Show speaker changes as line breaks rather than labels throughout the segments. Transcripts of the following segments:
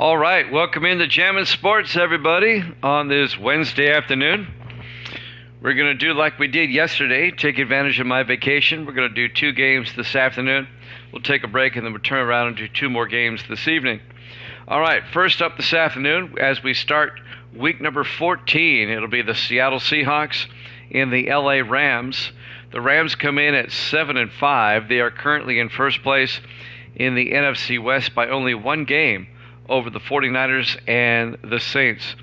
All right, welcome into Jammin' Sports, everybody, on this Wednesday afternoon. We're going to do like we did yesterday, take advantage of my vacation. We're going to do 2 games this afternoon. We'll take a break, and then we'll turn around and do 2 more games this evening. All right, first up this afternoon, as we start week number 14, it'll be the Seattle Seahawks and the LA Rams. The Rams come in at 7-5. They are currently in first place in the NFC West by only 1 game over the 49ers and the Saints.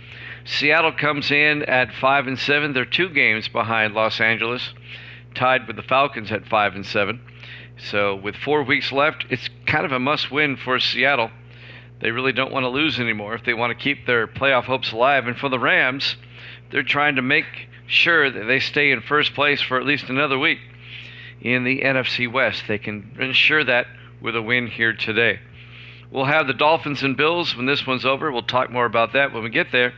Seattle comes in at 5-7. They're 2 games behind Los Angeles, tied with the Falcons at 5-7. So with 4 weeks left, it's kind of a must-win for Seattle. They really don't want to lose anymore if they want to keep their playoff hopes alive. And for the Rams, they're trying to make sure that they stay in first place for at least another week in the NFC West. They can ensure that with a win here today. We'll have the Dolphins and Bills when this one's over. We'll talk more about that when we get there.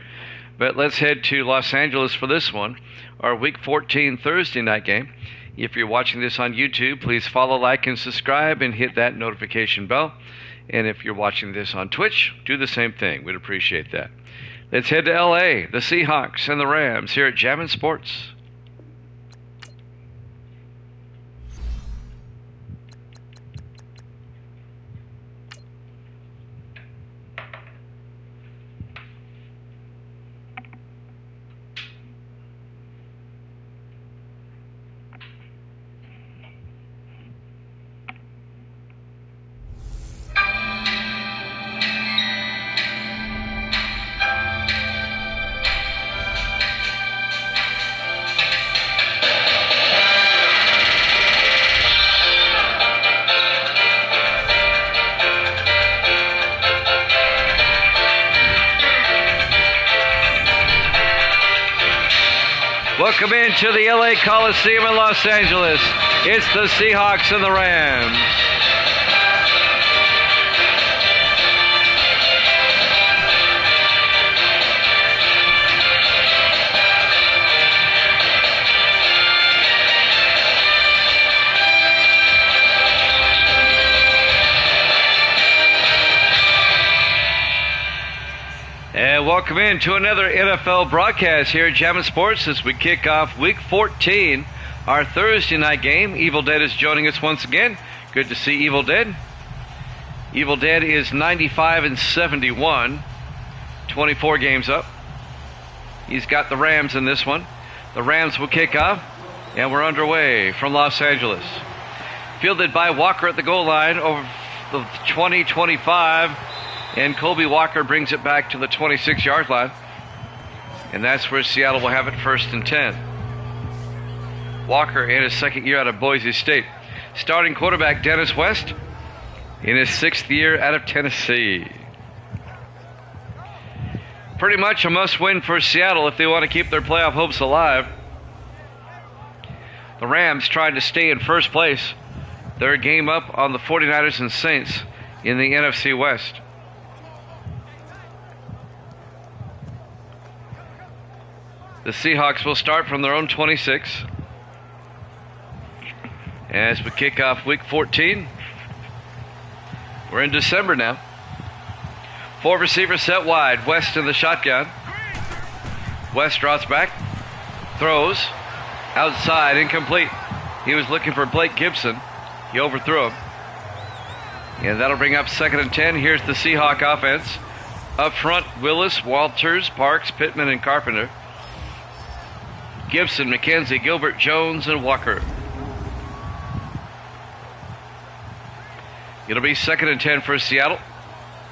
But let's head to Los Angeles for this one, our Week 14 Thursday night game. If you're watching this on YouTube, please follow, like, and subscribe, and hit that notification bell. And if you're watching this on Twitch, do the same thing. We'd appreciate that. Let's head to LA, the Seahawks and the Rams here at Jammin' Sports. Welcome into the LA Coliseum in Los Angeles. It's the Seahawks and the Rams. And welcome in to another NFL broadcast here at Jammin' Sports as we kick off Week 14, our Thursday night game. Evil Dead is joining us once again. Good to see Evil Dead. Evil Dead is 95-71, 24 games up. He's got the Rams in this one. The Rams will kick off, and we're underway from Los Angeles. Fielded by Walker at the goal line over the 20-25. And Colby Walker brings it back to the 26-yard line. And that's where Seattle will have it 1st and 10. Walker in his 2nd year out of Boise State. Starting quarterback Dennis West in his 6th year out of Tennessee. Pretty much a must-win for Seattle if they want to keep their playoff hopes alive. The Rams trying to stay in first place. They're a game up on the 49ers and Saints in the NFC West. The Seahawks will start from their own 26 as we kick off Week 14. We're in December now. 4 receivers set wide. West in the shotgun. West drops back. Throws. Outside. Incomplete. He was looking for Blake Gibson. He overthrew him. And that'll bring up 2nd and 10. Here's the Seahawk offense. Up front, Willis, Walters, Parks, Pittman, and Carpenter. Gibson, McKenzie, Gilbert, Jones, and Walker. It'll be 2nd and 10 for Seattle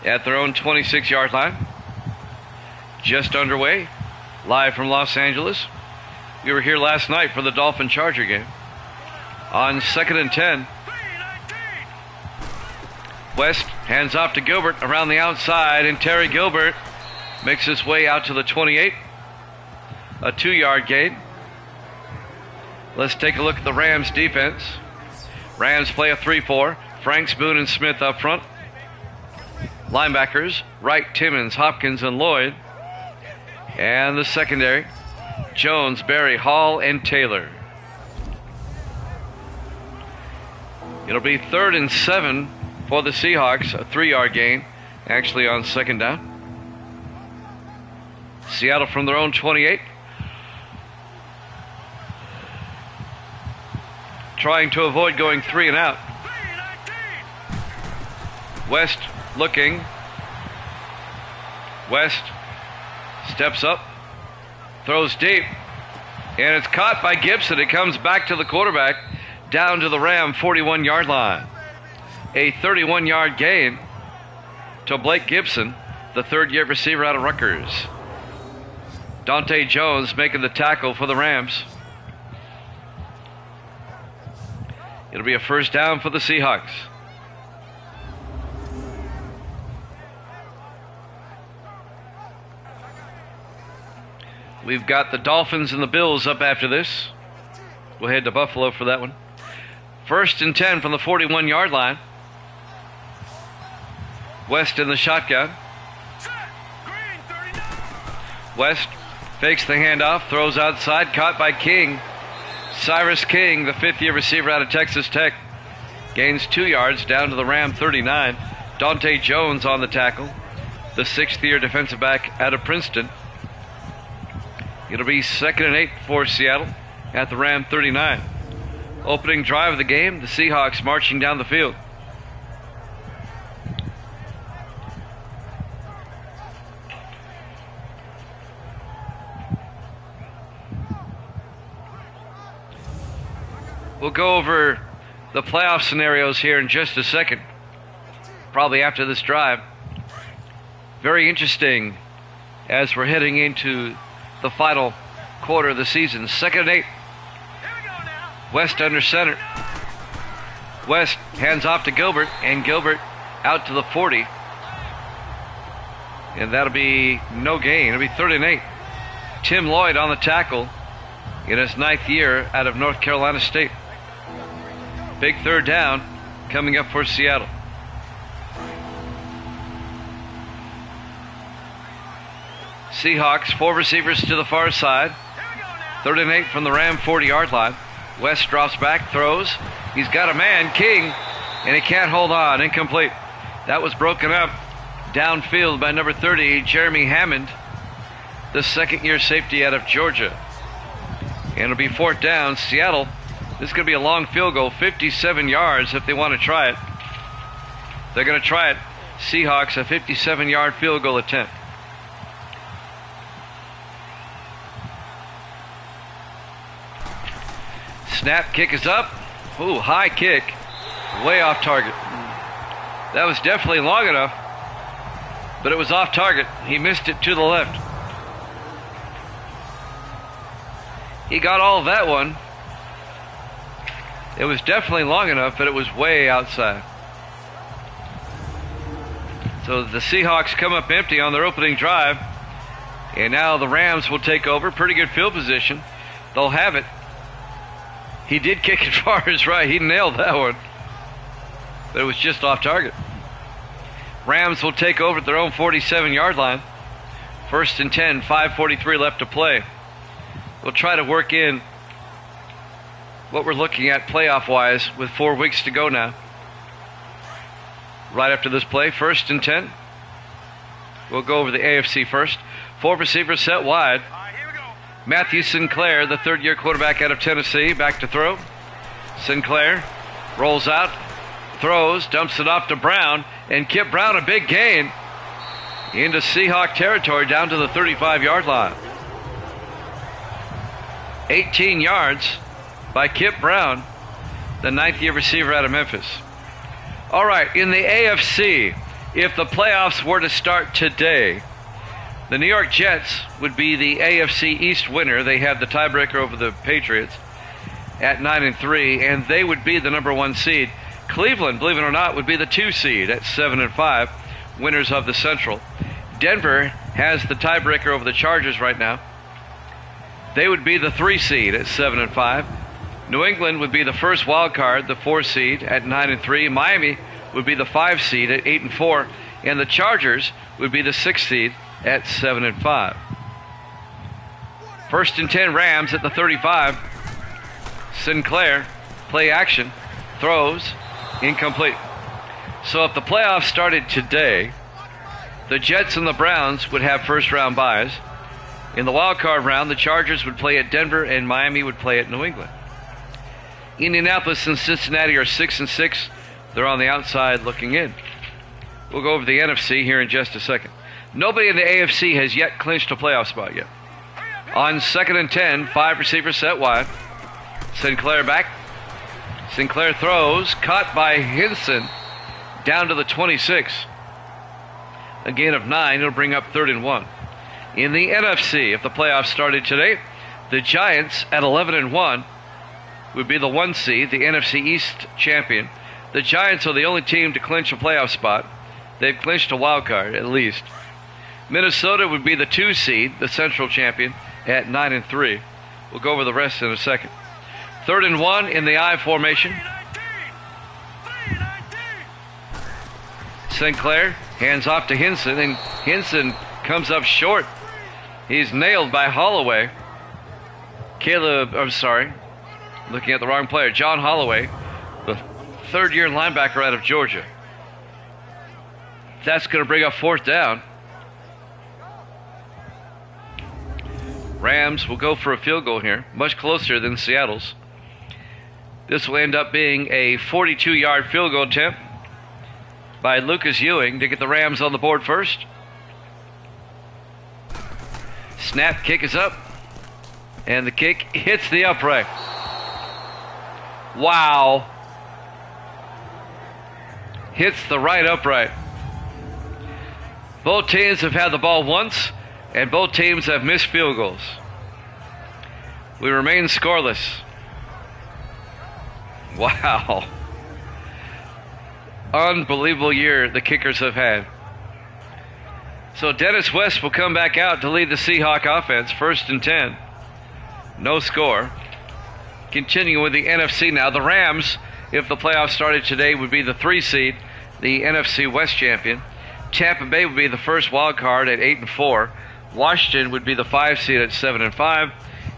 at their own 26-yard line. Just underway, live from Los Angeles. We were here last night for the Dolphin-Charger game. On 2nd and 10, West hands off to Gilbert around the outside, and Terry Gilbert makes his way out to the 28. A 2-yard gain. Let's take a look at the Rams defense. Rams play a 3-4. Franks, Boone, and Smith up front. Linebackers, Wright, Timmons, Hopkins, and Lloyd. And the secondary, Jones, Berry, Hall, and Taylor. It'll be 3rd and 7 for the Seahawks, a 3-yard gain Actually on second down. Seattle from their own 28. Trying to avoid going 3 and out. West looking. West steps up. Throws deep. And it's caught by Gibson. It comes back to the quarterback. Down to the Ram 41-yard line. A 31-yard gain to Blake Gibson, the third-year receiver out of Rutgers. Dante Jones making the tackle for the Rams. It'll be a first down for the Seahawks. We've got the Dolphins and the Bills up after this. We'll head to Buffalo for that one. First and 10 from the 41-yard line. West in the shotgun. West fakes the handoff, throws outside, caught by King. Cyrus King, the fifth-year receiver out of Texas Tech, gains 2 yards down to the Ram 39. Dante Jones on the tackle, the sixth-year defensive back out of Princeton. It'll be 2nd and 8 for Seattle at the Ram 39. Opening drive of the game, the Seahawks marching down the field. We'll go over the playoff scenarios here in just a second, probably after this drive. Very interesting as we're heading into the final quarter of the season. 2nd and 8. West under center. West hands off to Gilbert, and Gilbert out to the 40. And that'll be no gain. It'll be 3rd and 8. Tim Lloyd on the tackle in his 9th year out of North Carolina State. Big third down coming up for Seattle. Seahawks, 4 receivers to the far side. 3rd and 8 from the Ram 40-yard line. West drops back, throws. He's got a man, King, and he can't hold on. Incomplete. That was broken up downfield by number 30, Jeremy Hammond, the second-year safety out of Georgia. And it'll be 4th down. Seattle, this is going to be a long field goal, 57 yards if they want to try it. They're going to try it. Seahawks, a 57-yard field goal attempt. Snap, kick is up. Ooh, high kick. Way off target. That was definitely long enough, but it was off target. He missed it to the left. He got all of that one. It was definitely long enough, but it was way outside. So the Seahawks come up empty on their opening drive, and now the Rams will take over. Pretty good field position. They'll have it. He did kick it far as right. He nailed that one, but it was just off target. Rams will take over at their own 47-yard line. 1st and 10, 5:43 left to play. We'll try to work in what we're looking at playoff-wise with 4 weeks to go now. Right after this play, 1st and 10. We'll go over the AFC first. 4 receivers set wide. Matthew Sinclair, the third-year quarterback out of Tennessee, back to throw. Sinclair rolls out, throws, dumps it off to Brown, and Kip Brown, a big gain into Seahawk territory down to the 35-yard line. 18 yards by Kip Brown, the 9th-year receiver out of Memphis. All right, in the AFC, if the playoffs were to start today, the New York Jets would be the AFC East winner. They have the tiebreaker over the Patriots at 9-3, and they would be the number 1 seed. Cleveland, believe it or not, would be the 2 seed at 7-5, winners of the Central. Denver has the tiebreaker over the Chargers right now. They would be the 3 seed at 7-5. New England would be the first wild card, the 4 seed at 9-3. Miami would be the 5 seed at 8-4, and the Chargers would be the 6 seed at 7-5. 1st and 10 Rams at the 35. Sinclair, play action, throws, incomplete. So if the playoffs started today, The Jets and the Browns would have first-round byes. In the wild card round, the Chargers would play at Denver and Miami would play at New England. Indianapolis and Cincinnati are 6-6. They're on the outside looking in. We'll go over the NFC here in just a second. Nobody in the AFC has yet clinched a playoff spot yet. On 2nd and 10, 5 receivers set wide. Sinclair back. Sinclair throws, caught by Hinson down to the 26. A gain of 9, it'll bring up 3rd and 1. In the NFC, if the playoffs started today, the Giants at 11-1 would be the 1 seed, the NFC East champion. The Giants are the only team to clinch a playoff spot. They've clinched a wild card, at least. Minnesota would be the 2 seed, the Central champion, at 9-3. We'll go over the rest in a second. 3rd and 1 in the I formation. Sinclair hands off to Hinson, and Hinson comes up short. He's nailed by Holloway. Looking at the wrong player. John Holloway, the 3rd-year linebacker out of Georgia. That's going to bring up 4th down. Rams will go for a field goal here, much closer than Seattle's. This will end up being a 42-yard field goal attempt by Lucas Ewing to get the Rams on the board first. Snap, kick is up, and the kick hits the upright. Wow. Hits the right upright. Both teams have had the ball once, and both teams have missed field goals. We remain scoreless. Wow. Unbelievable year the kickers have had. So Dennis West will come back out to lead the Seahawk offense. 1st and 10. No score. Continuing with the NFC now. The Rams, if the playoffs started today, would be the 3 seed, the NFC West champion. Tampa Bay would be the first wild card at 8-4. Washington would be the 5 seed at 7-5.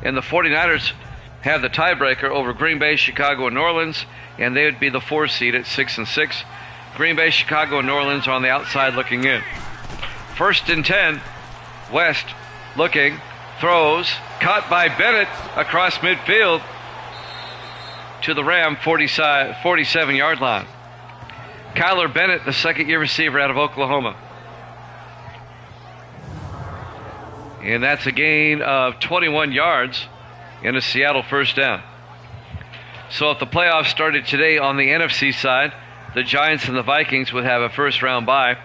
And the 49ers have the tiebreaker over Green Bay, Chicago, and New Orleans, and they would be the 4 seed at 6-6. Green Bay, Chicago, and New Orleans are on the outside looking in. 1st and 10. West looking, throws, caught by Bennett across midfield to the Ram 47-yard line. Kyler Bennett, the 2nd-year receiver out of Oklahoma. And that's a gain of 21 yards and a Seattle first down. So if the playoffs started today on the NFC side, the Giants and the Vikings would have a first-round bye.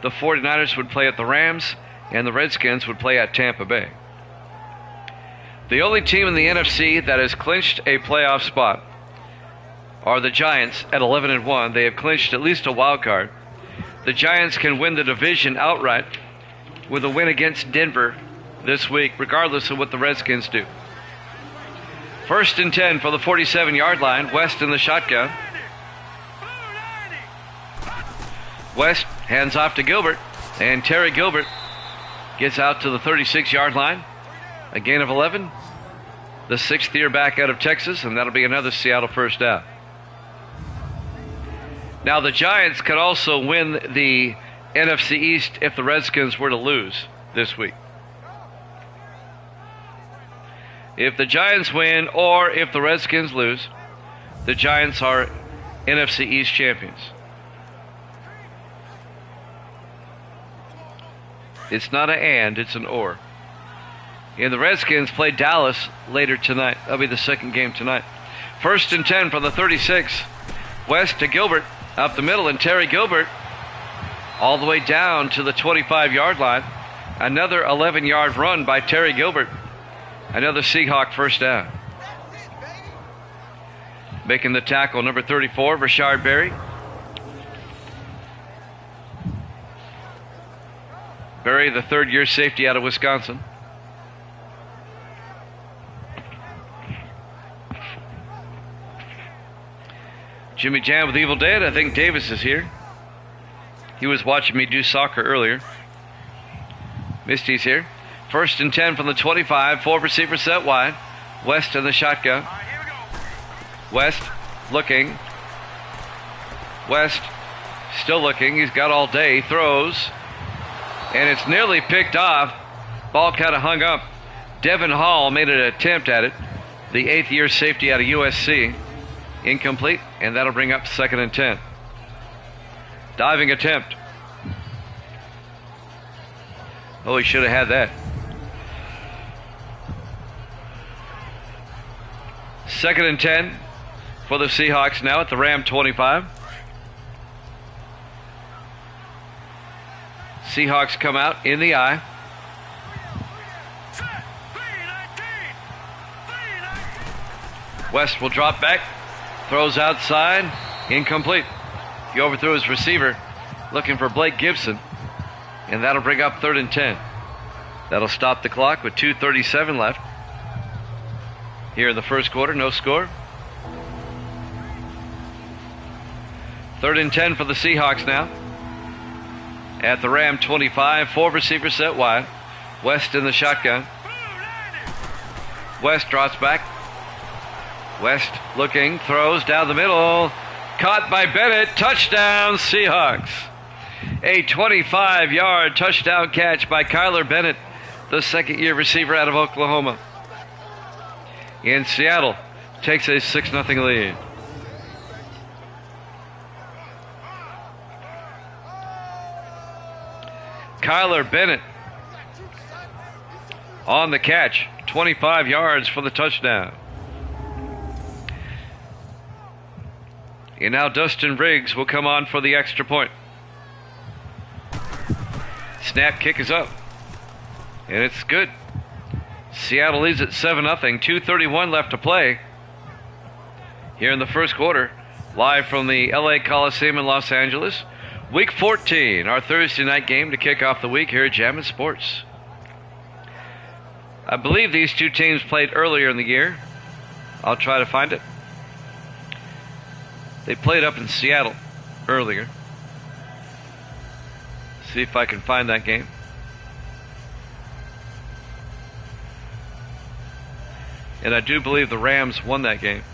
The 49ers would play at the Rams, and the Redskins would play at Tampa Bay. The only team in the NFC that has clinched a playoff spot are the Giants at 11-1. They have clinched at least a wild card. The Giants can win the division outright with a win against Denver this week, regardless of what the Redskins do. 1st and 10 for the 47-yard line. West in the shotgun. West hands off to Gilbert, and Terry Gilbert gets out to the 36-yard line. A gain of 11. The 6th-year back out of Texas, and that'll be another Seattle first down. Now the Giants could also win the NFC East if the Redskins were to lose this week. If the Giants win or if the Redskins lose, the Giants are NFC East champions. It's not an and, it's an or. And the Redskins play Dallas later tonight. That'll be the 2nd game tonight. 1st and 10 from the 36. West to Gilbert, up the middle, and Terry Gilbert all the way down to the 25-yard line. Another 11-yard run by Terry Gilbert. Another Seahawk first down. Making the tackle, number 34, Rashard Berry. Berry, the 3rd-year safety out of Wisconsin. Jimmy Jam with Evil Dead. I think Davis is here. He was watching me do soccer earlier. Misty's here. 1st and 10 from the 25. 4 receivers set wide. West in the shotgun. West looking. West still looking. He's got all day. Throws. And it's nearly picked off. Ball kind of hung up. Devin Hall made an attempt at it. The 8th-year safety out of USC. Incomplete, and that'll bring up 2nd and 10. Diving attempt. Oh, he should have had that. 2nd and 10 for the Seahawks now at the Ram 25. Seahawks come out in the eye. West will drop back. Throws outside. Incomplete. He overthrew his receiver looking for Blake Gibson. And that'll bring up 3rd and 10. That'll stop the clock with 2:37 left. Here in the first quarter, no score. 3rd and 10 for the Seahawks now. At the Ram 25, 4 receivers set wide. West in the shotgun. West drops back. West looking, throws down the middle. Caught by Bennett. Touchdown, Seahawks. A 25-yard touchdown catch by Kyler Bennett, the 2nd-year receiver out of Oklahoma. And Seattle takes a 6-0 lead. Kyler Bennett on the catch, 25 yards for the touchdown. And now Dustin Riggs will come on for the extra point. Snap, kick is up. And it's good. Seattle leads at 7-0. 2:31 left to play here in the first quarter. Live from the LA Coliseum in Los Angeles. Week 14, our Thursday night game to kick off the week here at Jammin' Sports. I believe these two teams played earlier in the year. I'll try to find it. They played up in Seattle earlier. See if I can find that game. And I do believe the Rams won that game.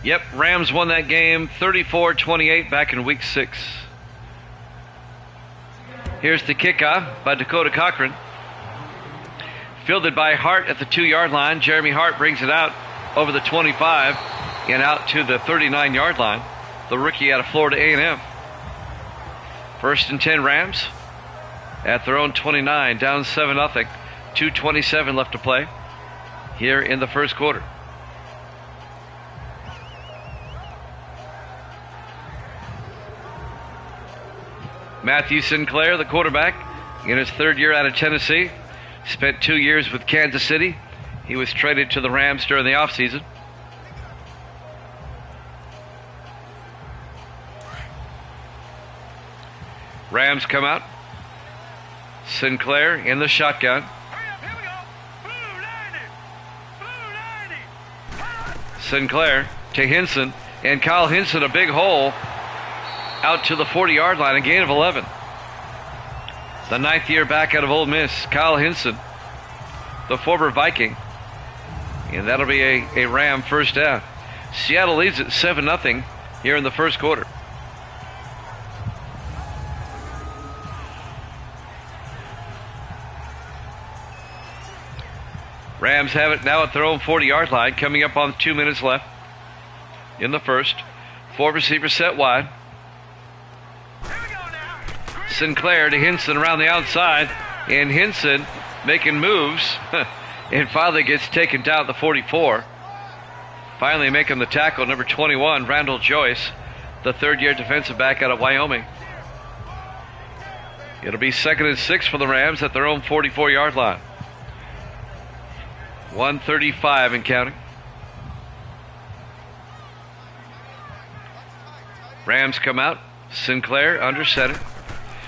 Yep, Rams won that game 34-28 back in week 6. Here's the kickoff by Dakota Cochran. Fielded by Hart at the 2-yard line. Jeremy Hart brings it out over the 25 and out to the 39-yard line. The rookie out of Florida A&M. 1st and 10 Rams at their own 29, down 7-0. 2:27 left to play here in the first quarter. Matthew Sinclair, the quarterback, in his 3rd year out of Tennessee. Spent 2 years with Kansas City. He was traded to the Rams during the offseason. Rams come out. Sinclair in the shotgun. Sinclair to Hinson. And Kyle Hinson, a big hole out to the 40-yard line, a gain of 11. The 9th year back out of Ole Miss, Kyle Hinson, the former Viking. And that'll be a Ram first down. Seattle leads at 7-0 here in the first quarter. Rams have it now at their own 40-yard line, coming up on 2 minutes left in the first. 4 receivers set wide. Sinclair to Hinson around the outside, and Hinson making moves and finally gets taken down at the 44. Finally making the tackle, number 21, Randall Joyce, the 3rd-year defensive back out of Wyoming. It'll be 2nd and 6 for the Rams at their own 44-yard line. 1:35 and counting. Rams come out. Sinclair under center.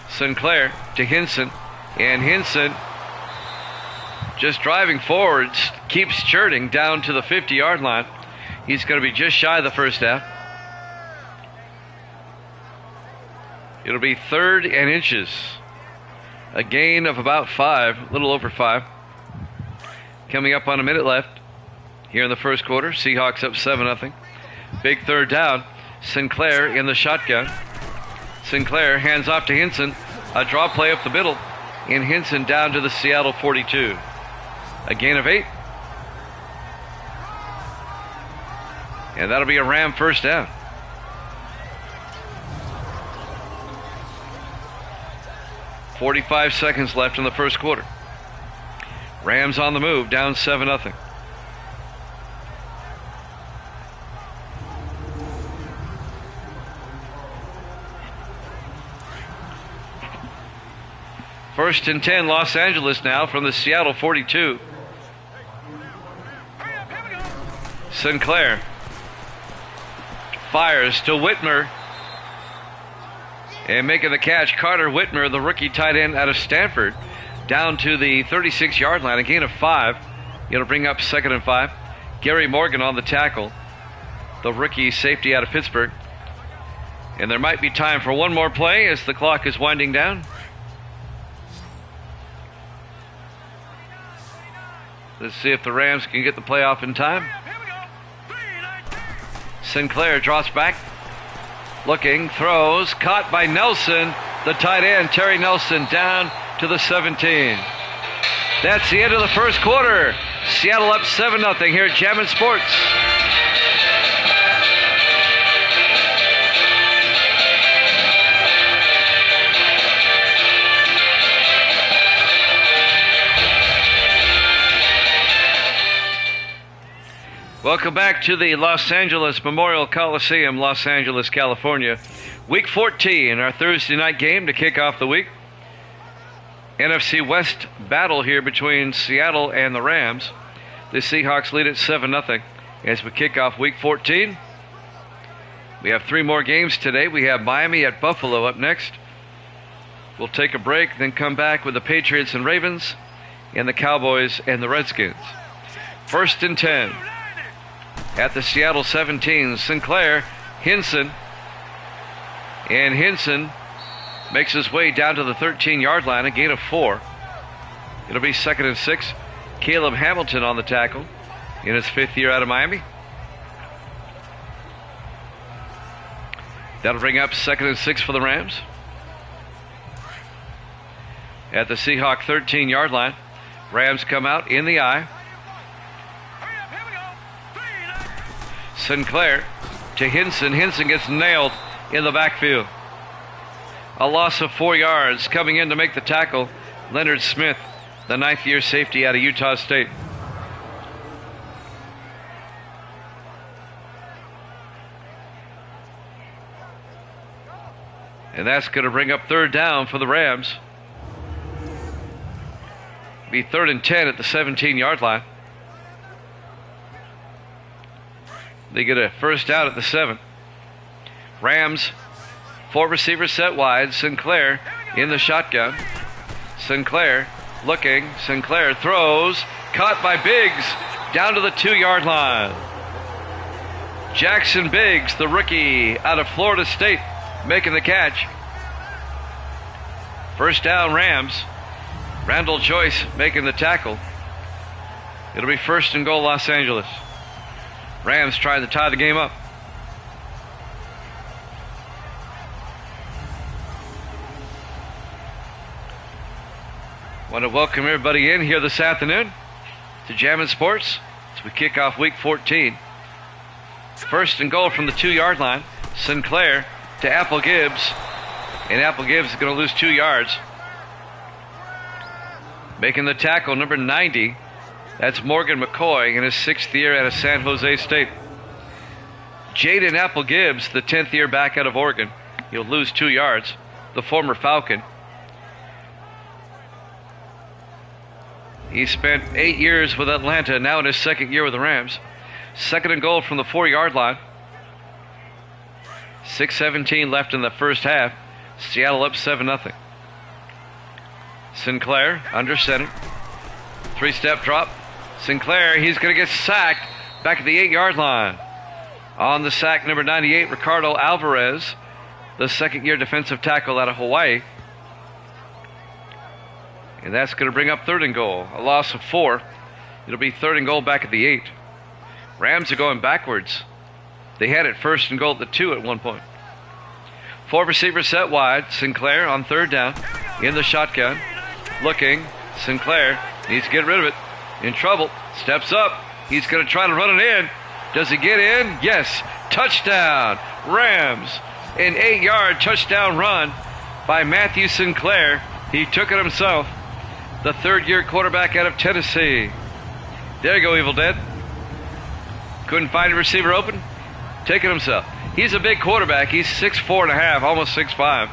Sinclair to Hinson, and Hinson just driving forwards, keeps churning down to the 50-yard line. He's going to be just shy of the first down. It'll be 3rd and inches. A gain of about 5, a little over 5. Coming up on a minute left here in the first quarter. Seahawks up 7-0. Big 3rd down. Sinclair in the shotgun. Sinclair hands off to Hinson. A draw play up the middle. And Hinson down to the Seattle 42. A gain of 8. And that'll be a Ram first down. .45 left in the first quarter. Rams on the move, down 7-0. First and 10, Los Angeles now from the Seattle 42. Sinclair fires to Whitmer. And making the catch, Carter Whitmer, the rookie tight end out of Stanford, down to the 36-yard line, a gain of 5. It'll bring up 2nd and 5. Gary Morgan on the tackle, the rookie safety out of Pittsburgh. And there might be time for one more play as the clock is winding down. Let's see if the Rams can get the play off in time. Sinclair drops back. Looking, throws, caught by Nelson, the tight end, Terry Nelson, down to the 17. That's the end of the first quarter. Seattle up 7-0 here at Jammin' Sports. Welcome back to the Los Angeles Memorial Coliseum, Los Angeles, California. Week 14, our Thursday night game to kick off the week. NFC West battle here between Seattle and the Rams. The Seahawks lead at 7-0 as we kick off Week 14. We have 3 more games today. We have Miami at Buffalo up next. We'll take a break, then come back with the Patriots and Ravens and the Cowboys and the Redskins. First and 10. At the Seattle 17, Sinclair, Hinson. And Hinson makes his way down to the 13-yard line, a gain of 4. It'll be 2nd and 6. Caleb Hamilton on the tackle in his 5th year out of Miami. That'll bring up 2nd and 6 for the Rams. At the Seahawk 13-yard line, Rams come out in the eye. Sinclair to Hinson. Hinson gets nailed in the backfield. A loss of 4 yards. Coming in to make the tackle, Leonard Smith, the 9th-year safety out of Utah State. And that's going to bring up 3rd down for the Rams. Be 3rd and 10 at the 17-yard line. They get a first down at the 7. Rams, 4 receivers set wide. Sinclair in the shotgun. Sinclair looking. Sinclair throws. Caught by Biggs down to the 2-yard line. Jackson Biggs, the rookie out of Florida State, making the catch. First down, Rams. Randall Joyce making the tackle. It'll be 1st and goal, Los Angeles. Rams trying to tie the game up. Want to welcome everybody in here this afternoon to Jammin' Sports as we kick off Week 14. 1st and goal from the 2-yard line. Sinclair to Apple Gibbs. And Apple Gibbs is going to lose 2 yards. Making the tackle, number 90. That's Morgan McCoy in his 6th year out of San Jose State. Jaden Apple Gibbs, the 10th year back out of Oregon. He'll lose 2 yards. The former Falcon. He spent 8 years with Atlanta, now in his 2nd year with the Rams. 2nd and goal from the 4-yard line. 6:17 left in the first half. Seattle up 7-0. Sinclair under center. 3-step drop. Sinclair, he's going to get sacked back at the 8-yard line. On the sack, number 98, Ricardo Alvarez, the 2nd-year defensive tackle out of Hawaii. And that's going to bring up 3rd and goal. A loss of 4. It'll be 3rd and goal back at the 8. Rams are going backwards. They had it first and goal at the 2 at one point. 4 receivers set wide. Sinclair on third down in the shotgun. Looking. Sinclair needs to get rid of it. In trouble. Steps up. He's going to try to run it in. Does he get in? Yes. Touchdown. Rams. An 8-yard touchdown run by Matthew Sinclair. He took it himself. The third-year quarterback out of Tennessee. There you go, Evil Dead. Couldn't find a receiver open. Take it himself. He's a big quarterback. He's 6'4.5", almost 6'5".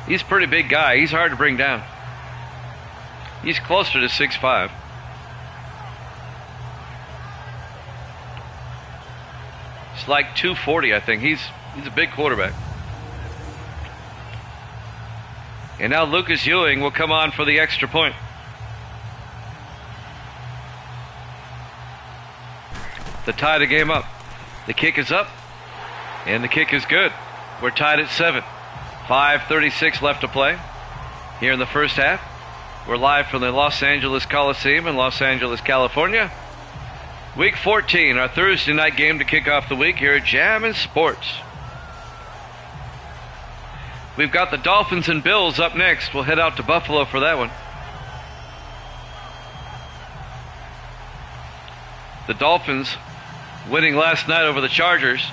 He's a pretty big guy. He's hard to bring down. He's closer to 6'5". It's like 240, I think. He's a big quarterback. And now Lucas Ewing will come on for the extra point. To tie the game up. The kick is up, and the kick is good. We're tied at 7. 5:36 left to play here in the first half. We're live from the Los Angeles Coliseum in Los Angeles, California. Week 14, our Thursday night game to kick off the week here at Jammin' Sports. We've got the Dolphins and Bills up next. We'll head out to Buffalo for that one. The Dolphins winning last night over the Chargers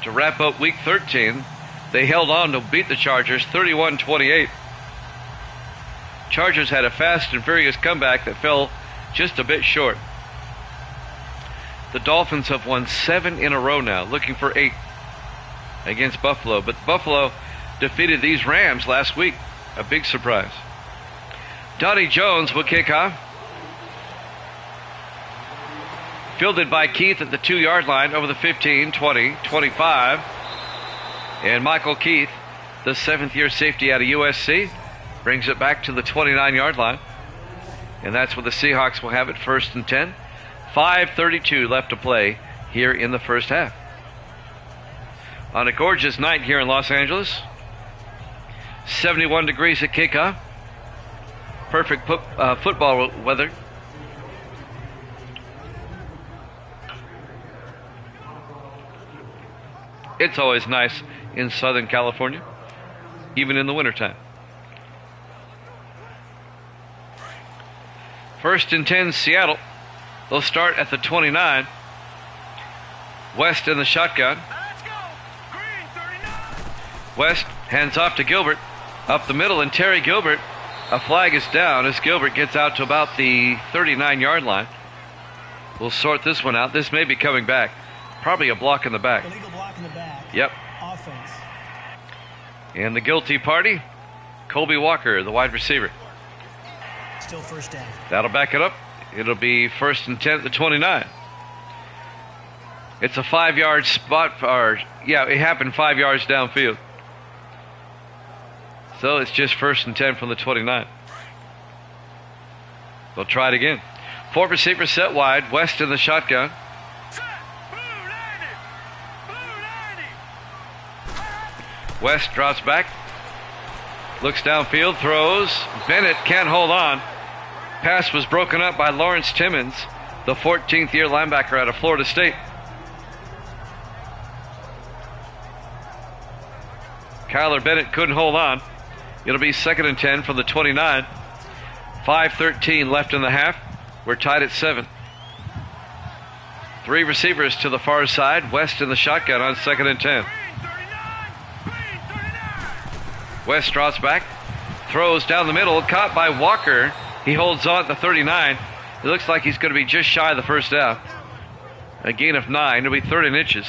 to wrap up Week 13. They held on to beat the Chargers 31-28. Chargers had a fast and furious comeback that fell just a bit short. The Dolphins have won 7 in a row now, looking for 8 against Buffalo. But Buffalo defeated these Rams last week. A big surprise. Donnie Jones will kick off. Fielded by Keith at the 2-yard line over the 15, 20, 25. And Michael Keith, the 7th-year safety out of USC, brings it back to the 29-yard line. And that's where the Seahawks will have it, 1st and 10. 5:32 left to play here in the first half. On a gorgeous night here in Los Angeles. 71 degrees at kickoff. Perfect football weather. It's always nice in Southern California, even in the wintertime. 1st and 10, Seattle. They'll start at the 29. West in the shotgun. West hands off to Gilbert. Up the middle, and Terry Gilbert. A flag is down as Gilbert gets out to about the 39-yard line. We'll sort this one out. This may be coming back. Probably a block in the back.
Illegal block in the back.
Yep.
Offense.
And the guilty party, Colby Walker, the wide receiver.
Still first down.
That'll back it up. It'll be 1st and 10 at the 29. It's a 5-yard spot. It happened 5 yards downfield. So it's just 1st and 10 from the 29. They'll try it again. 4 receivers set wide. West in the shotgun. West drops back. Looks downfield. Throws. Bennett can't hold on. Pass was broken up by Lawrence Timmons, the 14th-year linebacker out of Florida State. Kyler Bennett couldn't hold on. It'll be 2nd and 10 from the 29. 5:13 left in the half. We're tied at 7. 3 receivers to the far side. West in the shotgun on 2nd and 10. West drops back. Throws down the middle. Caught by Walker. He holds on at the 39. It looks like he's going to be just shy of the first down. A gain of 9. It'll be 3rd and inches.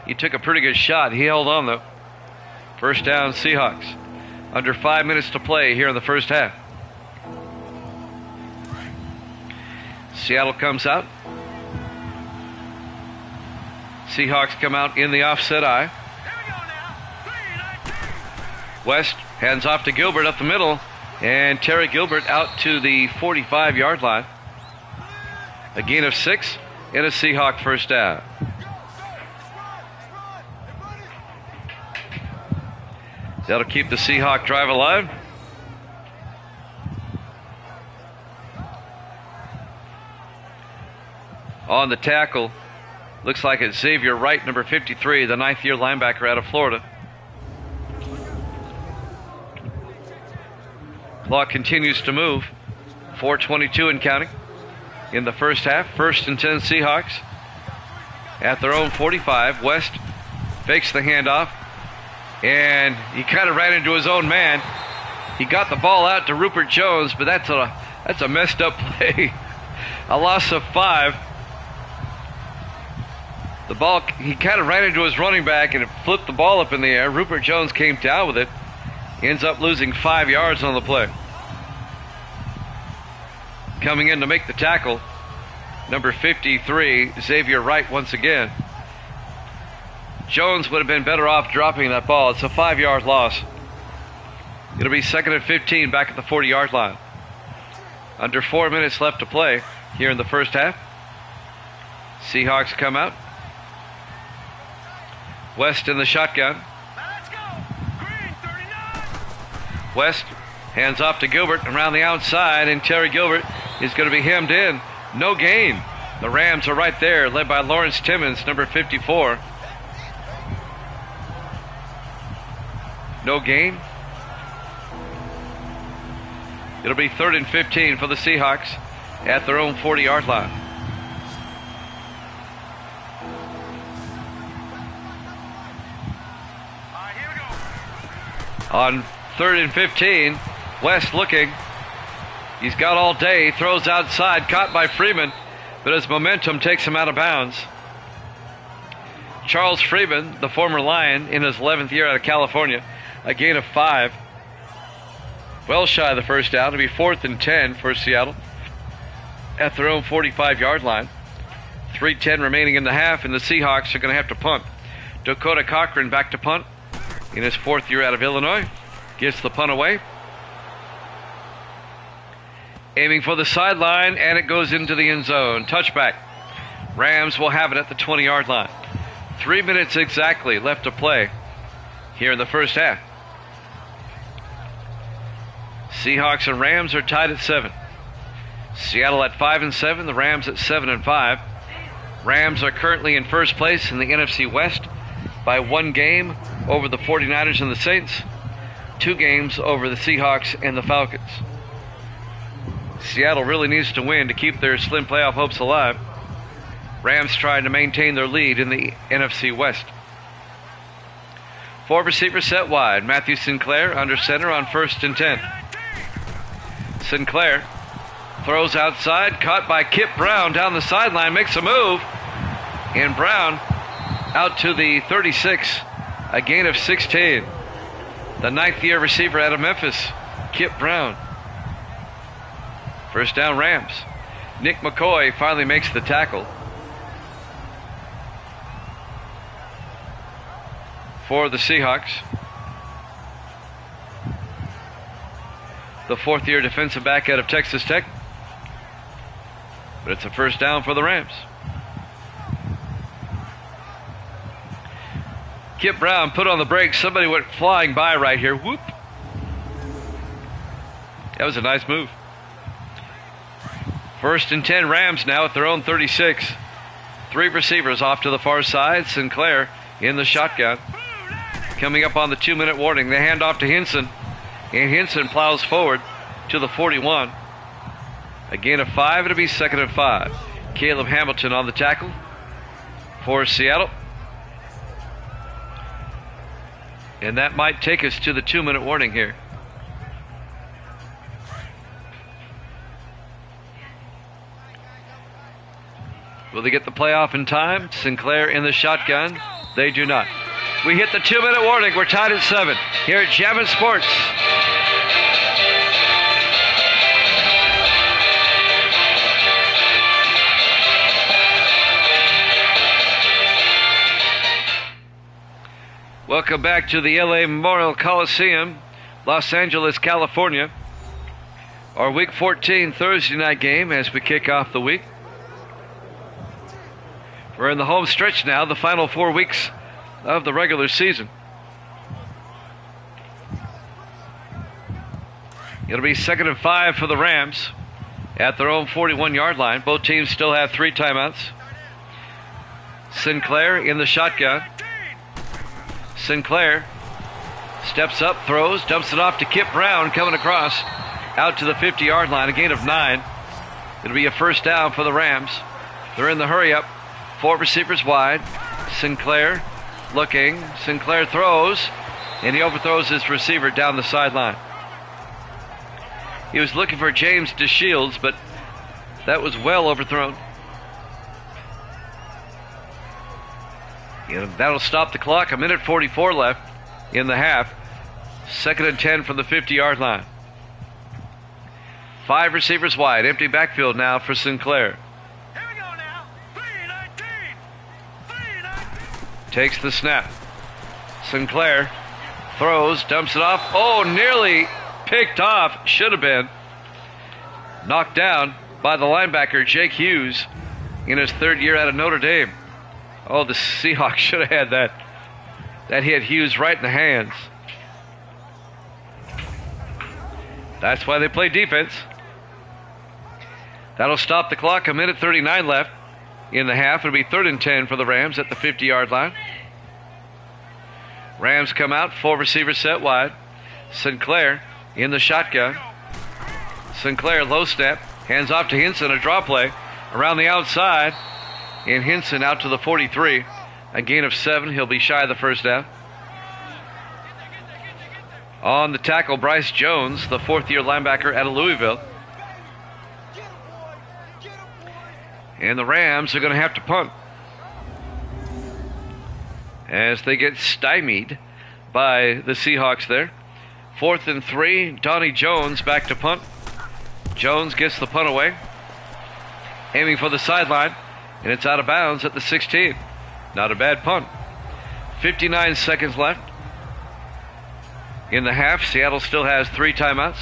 He took a pretty good shot. He held on, though. First down, Seahawks. Under 5 minutes to play here in the first half. Seattle comes out. Seahawks come out in the offset eye. West hands off to Gilbert up the middle, and Terry Gilbert out to the 45-yard line. A gain of 6 and a Seahawk first down. That'll keep the Seahawk drive alive. On the tackle, looks like it's Xavier Wright, number 53, the 9th-year linebacker out of Florida. Clock continues to move. 4:22 and counting in the first half. 1st and 10 Seahawks at their own 45. West fakes the handoff, and he kind of ran into his own man. He got the ball out to Rupert Jones, but that's a messed up play. A loss of 5. The ball, he kind of ran into his running back and it flipped the ball up in the air. Rupert Jones came down with it. He ends up losing 5 yards on the play. Coming in to make the tackle, number 53, Xavier Wright once again. Jones would have been better off dropping that ball. It's a 5-yard loss. It'll be 2nd and 15 back at the 40-yard line. Under 4 minutes left to play here in the first half. Seahawks come out. West in the shotgun. West hands off to Gilbert around the outside, and Terry Gilbert is going to be hemmed in. No gain. The Rams are right there, led by Lawrence Timmons, number 54. No gain. It'll be 3rd and 15 for the Seahawks at their own 40-yard line. On 3rd and 15, West looking. He's got all day. Throws outside, caught by Freeman, but his momentum takes him out of bounds. Charles Freeman, the former Lion, in his 11th year out of California, a gain of 5. Well shy of the first down. It'll be 4th and 10 for Seattle at their own 45-yard line. 3:10 remaining in the half, and the Seahawks are going to have to punt. Dakota Cochran back to punt in his 4th year out of Illinois. Gets the punt away. Aiming for the sideline, and it goes into the end zone. Touchback. Rams will have it at the 20-yard line. 3 minutes exactly left to play here in the first half. Seahawks and Rams are tied at 7. Seattle at 5 and 7. The Rams at 7 and 5. Rams are currently in first place in the NFC West by 1 game over the 49ers and the Saints, 2 games over the Seahawks and the Falcons. Seattle really needs to win to keep their slim playoff hopes alive. Rams trying to maintain their lead in the NFC West. 4 receivers set wide. Matthew Sinclair under center on 1st and 10. Sinclair throws outside, caught by Kip Brown down the sideline, makes a move, and Brown out to the 36, a gain of 16. The 9th-year receiver out of Memphis, Kip Brown. First down, Rams. Nick McCoy finally makes the tackle for the Seahawks. The 4th-year defensive back out of Texas Tech. But it's a first down for the Rams. Kip Brown put on the brakes. Somebody went flying by right here. Whoop. That was a nice move. 1st and 10 Rams now at their own 36. 3 receivers off to the far side. Sinclair in the shotgun. Coming up on the 2-minute warning. They hand off to Henson. And Henson plows forward to the 41. A gain of 5. It'll be 2nd and 5. Caleb Hamilton on the tackle for Seattle. And that might take us to the 2-minute warning here. Will they get the playoff in time? Sinclair in the shotgun. They do not. We hit the 2-minute warning. We're tied at 7 here at Jammin' Sports. Welcome back to the LA Memorial Coliseum, Los Angeles, California. Our Week 14 Thursday night game as we kick off the week. We're in the home stretch now, the final 4 weeks of the regular season. It'll be 2nd and 5 for the Rams at their own 41-yard line. Both teams still have 3 timeouts. Sinclair in the shotgun. Sinclair steps up, throws, dumps it off to Kip Brown, coming across out to the 50-yard line, a gain of 9. It'll be a first down for the Rams. They're in the hurry-up. 4 receivers wide. Sinclair looking. Sinclair throws, and he overthrows his receiver down the sideline. He was looking for James DeShields, but that was well overthrown. That'll stop the clock. 1:44 left in the half. 2nd and 10 from the 50-yard line. 5 receivers wide. Empty backfield now for Sinclair.
Here we go now. 3-19. 3-19.
Takes the snap. Sinclair throws, dumps it off. Oh, nearly picked off. Should have been. Knocked down by the linebacker, Jake Hughes, in his 3rd year out of Notre Dame. Oh, the Seahawks should have had that. That hit Hughes right in the hands. That's why they play defense. That'll stop the clock. 1:39 left in the half. It'll be 3rd and 10 for the Rams at the 50-yard line. Rams come out. 4 receivers set wide. Sinclair in the shotgun. Sinclair low snap. Hands off to Hinson. A draw play around the outside. And Hinson out to the 43. A gain of 7. He'll be shy of the first down. On the tackle, Bryce Jones, the 4th-year linebacker out of Louisville. And the Rams are going to have to punt as they get stymied by the Seahawks there. 4th and 3, Donnie Jones back to punt. Jones gets the punt away, aiming for the sideline, and it's out of bounds at the 16. Not a bad punt. 59 seconds left in the half. Seattle still has 3 timeouts.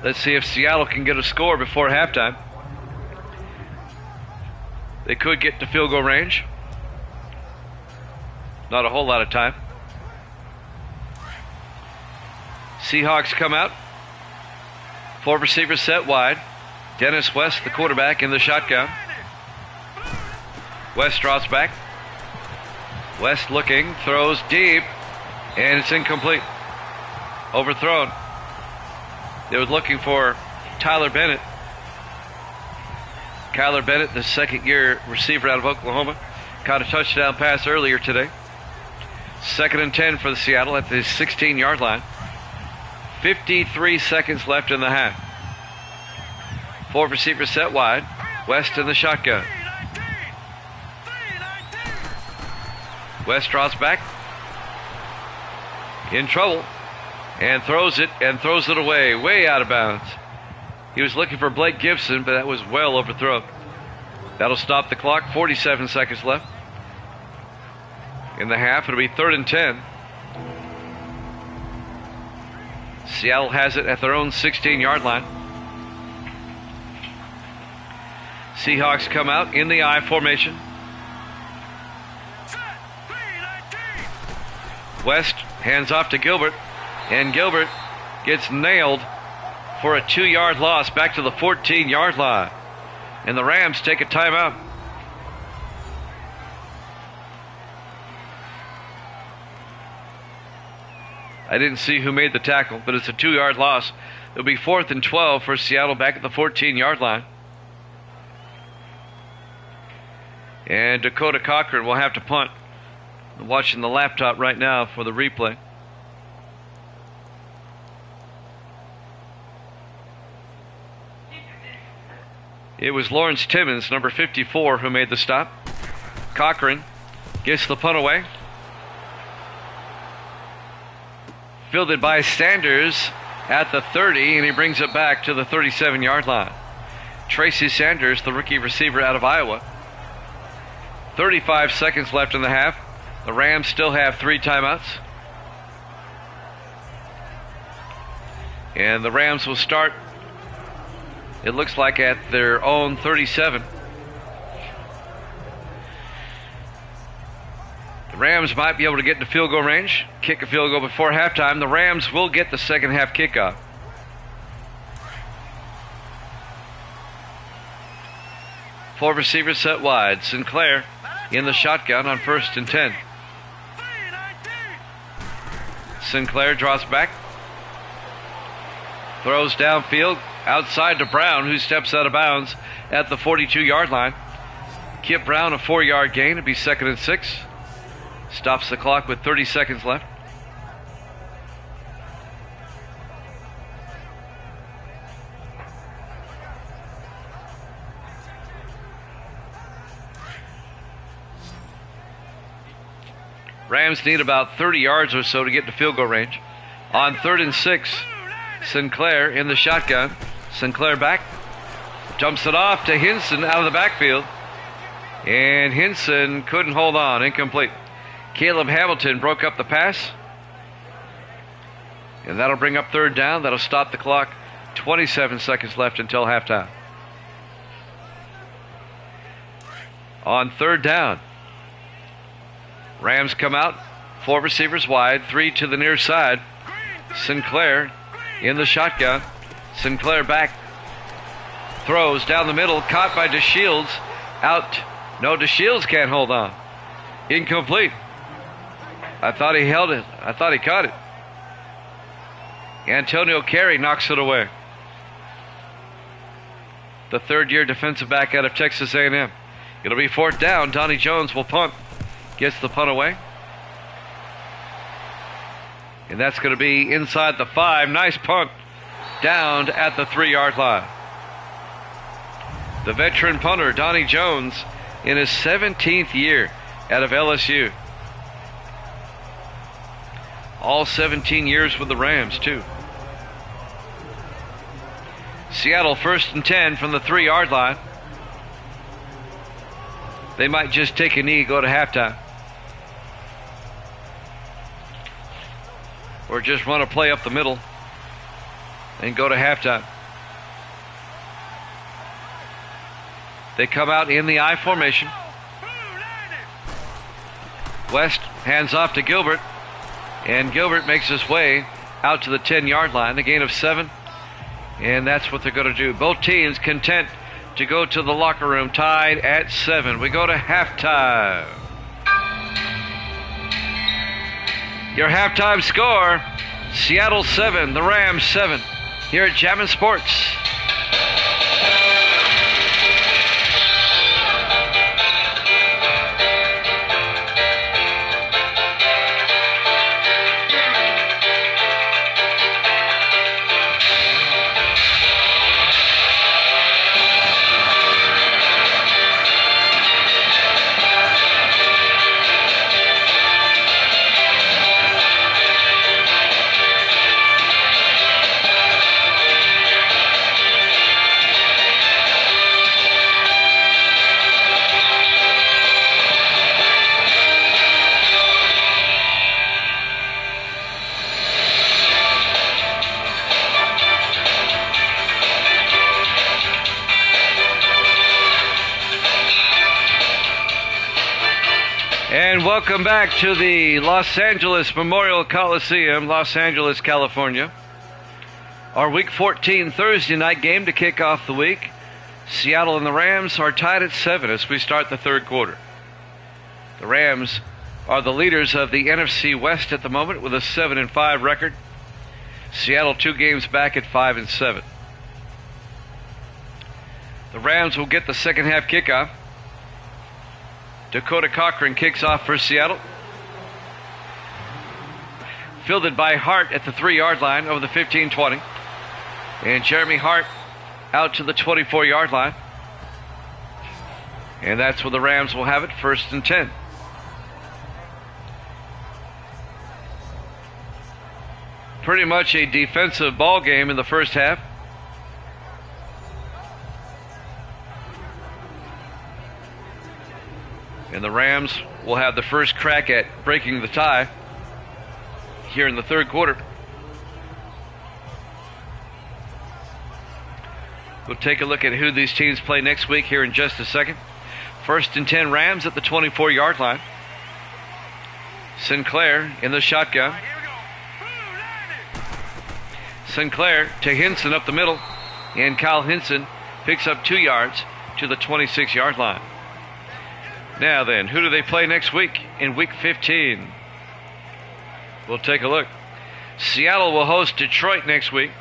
Let's see if Seattle can get a score before halftime. They could get to field goal range. Not a whole lot of time. Seahawks come out. 4 receivers set wide. Dennis West, the quarterback, in the shotgun. West drops back. West looking, throws deep, and it's incomplete. Overthrown. They were looking for Tyler Bennett. Kyler Bennett, the 2nd-year receiver out of Oklahoma, caught a touchdown pass earlier today. 2nd and 10 for the Seattle at the 16-yard line. 53 seconds left in the half. 4 receivers set wide. West in the shotgun. West drops back. In trouble. And throws it away. Way out of bounds. He was looking for Blake Gibson, but that was well overthrown. That'll stop the clock. 47 seconds left in the half. It'll be 3rd and 10. Seattle has it at their own 16-yard line. Seahawks come out in the I formation. West hands off to Gilbert, and Gilbert gets nailed for a 2-yard loss back to the 14-yard line. And the Rams take a timeout. I didn't see who made the tackle, but it's a 2-yard loss. It'll be 4th and 12 for Seattle back at the 14-yard line. And Dakota Cochran will have to punt. I'm watching the laptop right now for the replay. It was Lawrence Timmons, number 54, who made the stop. Cochran gets the punt away. Fielded by Sanders at the 30, and he brings it back to the 37-yard line. Tracy Sanders, the rookie receiver out of Iowa. 35 seconds left in the half. The Rams still have 3 timeouts. And the Rams will start, it looks like, at their own 37. The Rams might be able to get into field goal range, kick a field goal before halftime. The Rams will get the second half kickoff. Four receivers set wide. Sinclair in the shotgun on 1st and 10. Sinclair draws back. Throws downfield outside to Brown, who steps out of bounds at the 42-yard line. Kip Brown, a 4-yard gain. It'll be 2nd and 6. Stops the clock with 30 seconds left. Rams need about 30 yards or so to get to field goal range. On 3rd and 6, Sinclair in the shotgun. Sinclair back. Dumps it off to Hinson out of the backfield. And Hinson couldn't hold on. Incomplete. Caleb Hamilton broke up the pass. And that'll bring up 3rd down. That'll stop the clock. 27 seconds left until halftime. On 3rd down, Rams come out. 4 receivers wide. 3 to the near side. Sinclair in the shotgun. Sinclair back. Throws down the middle. Caught by DeShields. Out. No, DeShields can't hold on. Incomplete. I thought he held it. I thought he caught it. Antonio Carey knocks it away. The 3rd-year defensive back out of Texas A&M. It'll be 4th down. Donnie Jones will punt. Gets the punt away. And that's going to be inside the 5. Nice punt. Down at the 3-yard line. The veteran punter, Donnie Jones, in his 17th year out of LSU. All 17 years with the Rams, too. Seattle 1st and 10 from the 3-yard line. They might just take a knee, go to halftime. Or just run a play up the middle and go to halftime. They come out in the I formation. West hands off to Gilbert. And Gilbert makes his way out to the 10-yard line. A gain of 7. And that's what they're going to do. Both teams content to go to the locker room tied at 7. We go to halftime. Your halftime score, Seattle 7, the Rams 7, here at Jammin' Sports. And welcome back to the Los Angeles Memorial Coliseum, Los Angeles, California. Our Week 14 Thursday night game to kick off the week. Seattle and the Rams are tied at 7 as we start the 3rd quarter. The Rams are the leaders of the NFC West at the moment with a 7-5 record. Seattle 2 games back at 5-7. The Rams will get the second half kickoff. Dakota Cochran kicks off for Seattle. Fielded by Hart at the 3-yard line over the 15-20. And Jeremy Hart out to the 24-yard line. And that's where the Rams will have it, 1st and 10. Pretty much a defensive ball game in the first half. And the Rams will have the first crack at breaking the tie here in the 3rd quarter. We'll take a look at who these teams play next week here in just a second. 1st and 10 Rams at the 24-yard line. Sinclair in the shotgun.
Here we go. Blue 90.
Sinclair to Hinson up the middle. And Kyle Hinson picks up 2 yards to the 26-yard line. Now then, who do they play next week in Week 15? We'll take a look. Seattle will host Detroit next week.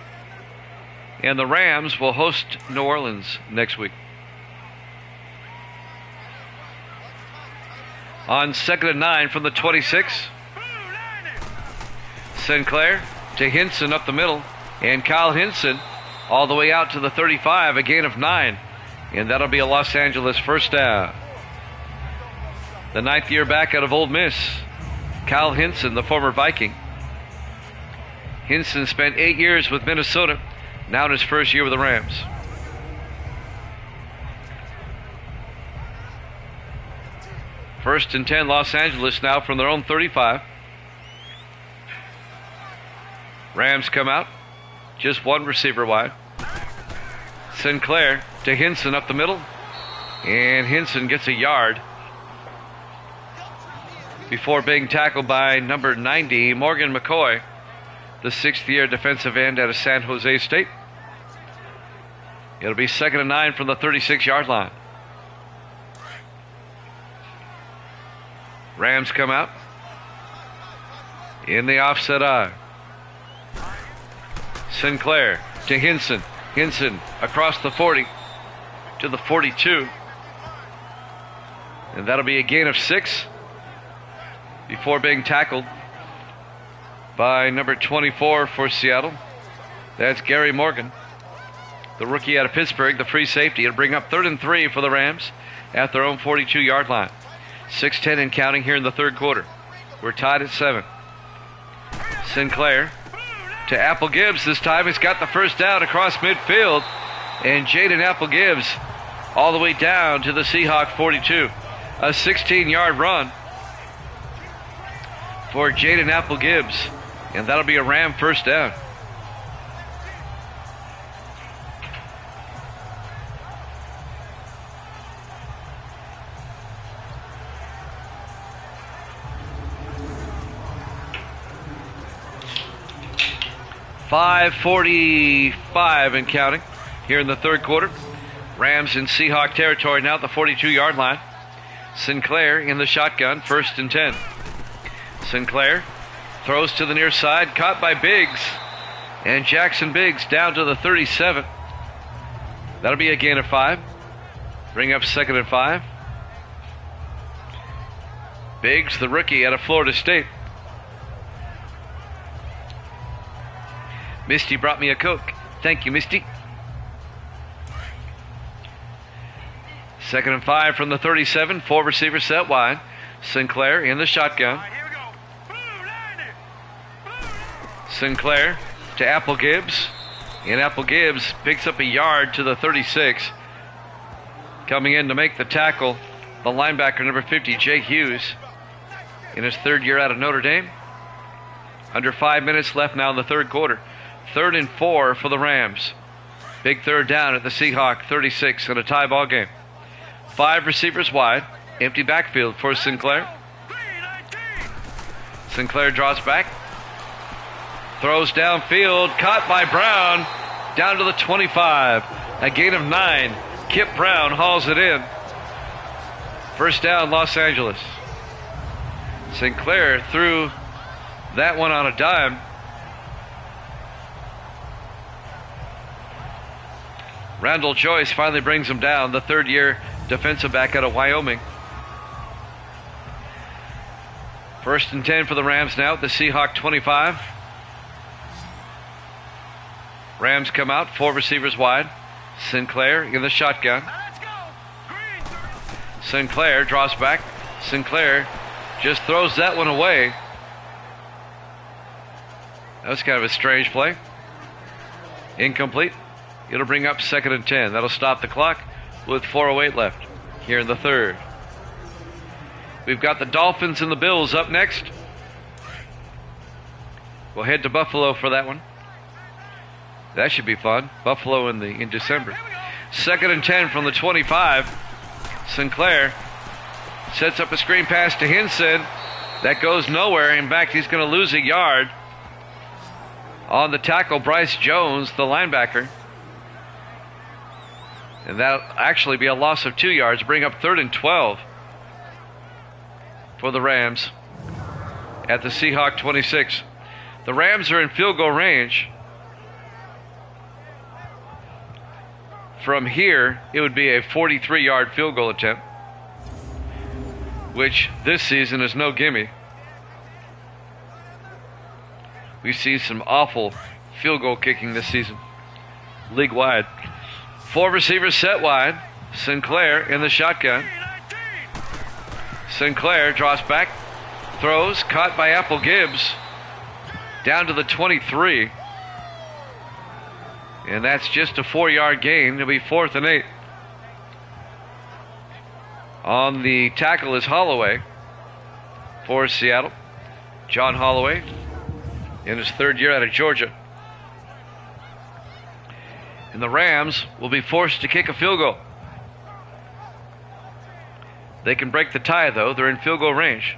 And the Rams will host New Orleans next week. On 2nd and 9 from the 26.
Blue 90.
Sinclair to Hinson up the middle. And Kyle Hinson all the way out to the 35, a gain of 9. And that'll be a Los Angeles first down. The 9th year back out of Ole Miss, Kyle Hinson, the former Viking. Hinson spent 8 years with Minnesota, now in his first year with the Rams. First and 10, Los Angeles now from their own 35. Rams come out, just one receiver wide. Sinclair to Hinson up the middle, and Hinson gets a yard before being tackled by number 90, Morgan McCoy, the 6th-year defensive end out of San Jose State. It'll be 2nd and 9 from the 36-yard line. Rams come out in the offset eye. Sinclair to Hinson. Hinson across the 40 to the 42. And that'll be a gain of 6 before being tackled by number 24 for Seattle. That's Gary Morgan, the rookie out of Pittsburgh, the free safety. It'll bring up 3rd and 3 for the Rams at their own 42-yard line. 6:10 and counting here in the third quarter. We're tied at 7. Sinclair to Apple Gibbs. This time he's got the first down across midfield. And Jaden Apple Gibbs all the way down to the Seahawk 42. A 16-yard run for Jaden Apple Gibbs. And that'll be a Ram first down. .545 and counting here in the third quarter. Rams in Seahawk territory now at the 42-yard line. Sinclair in the shotgun, 1st and 10. Sinclair throws to the near side, caught by Biggs. And Jackson Biggs down to the 37. That'll be a gain of 5. Bring up 2nd and 5. Biggs, the rookie out of Florida State. Misty brought me a Coke. Thank you, Misty. 2nd and 5 from the 37. 4 receivers set wide. Sinclair in the shotgun.
Here we go. Blue 90. Blue.
Sinclair to Apple Gibbs. And Apple Gibbs picks up a yard to the 36. Coming in to make the tackle, the linebacker number 50, Jay Hughes, in his 3rd year out of Notre Dame. Under 5 minutes left now in the third quarter. 3rd and 4 for the Rams. Big 3rd down at the Seahawk 36 in a tie ball game. 5 receivers wide. Empty backfield for Sinclair.
319.
Sinclair draws back. Throws downfield. Caught by Brown. Down to the 25. A gain of 9. Kip Brown hauls it in. First down, Los Angeles. Sinclair threw that one on a dime. Randall Joyce finally brings him down, the 3rd-year defensive back out of Wyoming. 1st and 10 for the Rams now at the Seahawk 25. Rams come out, 4 receivers wide. Sinclair in the shotgun.
Let's go. Green 30.
Sinclair draws back. Sinclair just throws that one away. That was kind of a strange play. Incomplete. It'll bring up 2nd and 10. That'll stop the clock with 4:08 left here in the third. We've got the Dolphins and the Bills up next. We'll head to Buffalo for that one. That should be fun. Buffalo in December. 2nd and 10 from the 25. Sinclair sets up a screen pass to Hinson. That goes nowhere. In fact, he's going to lose a yard on the tackle, Bryce Jones, the linebacker. And that'll actually be a loss of 2 yards, bring up 3rd and 12 for the Rams at the Seahawk 26. The Rams are in field goal range. From here, it would be a 43-yard field goal attempt, which this season is no gimme. We've seen some awful field goal kicking this season, league-wide. 4 receivers set wide. Sinclair in the shotgun. Sinclair draws back, throws, caught by Apple Gibbs, down to the 23. And that's just a 4-yard gain. It'll be 4th and 8. On the tackle is Holloway for Seattle. John Holloway in his 3rd year out of Georgia. And the Rams will be forced to kick a field goal. They can break the tie, though. They're in field goal range.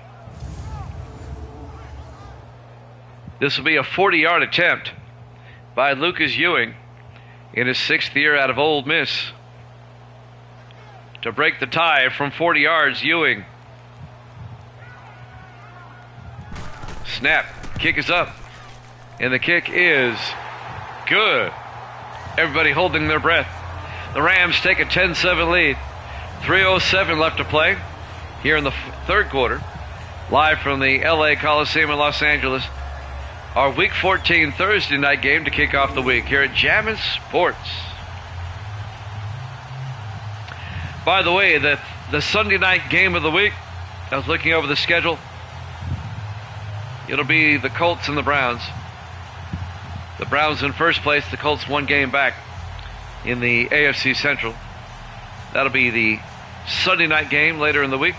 This will be a 40-yard attempt by Lucas Ewing in his 6th year out of Ole Miss. To break the tie from 40 yards, Ewing. Snap. Kick is up. And the kick is good. Everybody holding their breath. The Rams take a 10-7 lead. 3:07 left to play here in the 3rd quarter. Live from the LA Coliseum in Los Angeles. Our Week 14 Thursday night game to kick off the week here at Jammin' Sports. By the way, the Sunday night game of the week, I was looking over the schedule. It'll be the Colts and the Browns. The Browns in first place, the Colts 1 game back in the AFC Central. That'll be the Sunday night game later in the week.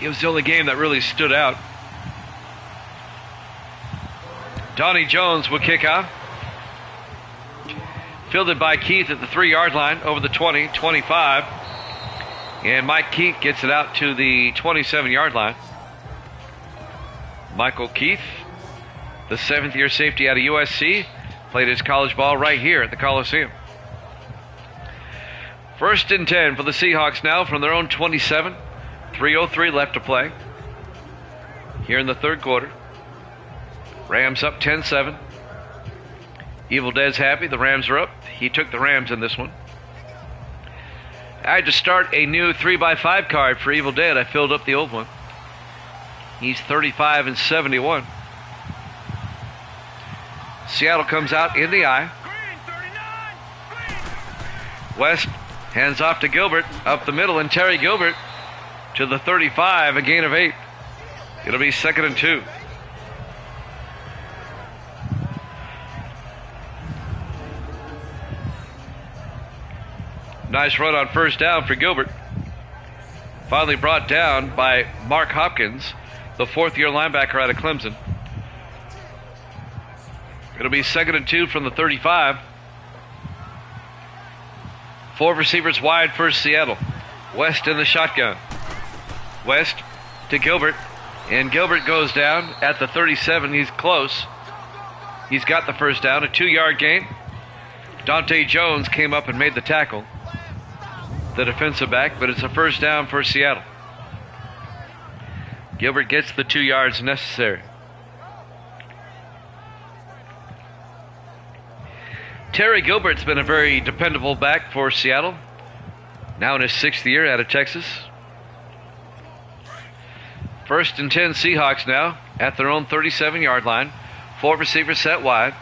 It was the only game that really stood out. Donnie Jones will kick out. Fielded by Keith at the 3-yard line over the 20, 25. And Mike Keith gets it out to the 27-yard line. Michael Keith, the 7th-year safety out of USC, played his college ball right here at the Coliseum. 1st and 10 for the Seahawks now from their own 27. 3:03 left to play here in the 3rd quarter. Rams up 10-7. Evil Dead's happy. The Rams are up. He took the Rams in this one. I had to start a new 3x5 card for Evil Dead. I filled up the old one. He's 35 and 71. Seattle comes out in the eye. West hands off to Gilbert up the middle, and Terry Gilbert to the 35, a gain of 8. It'll be 2nd and 2. Nice run on 1st down for Gilbert. Finally brought down by Mark Hopkins, the 4th-year linebacker out of Clemson. It'll be 2nd and 2 from the 35. 4 receivers wide for Seattle. West in the shotgun. West to Gilbert, and Gilbert goes down at the 37. He's close. He's got the 1st down, a 2-yard gain. Dante Jones came up and made the tackle, the defensive back, but it's a 1st down for Seattle. Gilbert gets the 2 yards necessary. Terry Gilbert's been a very dependable back for Seattle, now in his 6th year out of Texas. 1st and 10 Seahawks now at their own 37-yard line. 4 receivers set wide.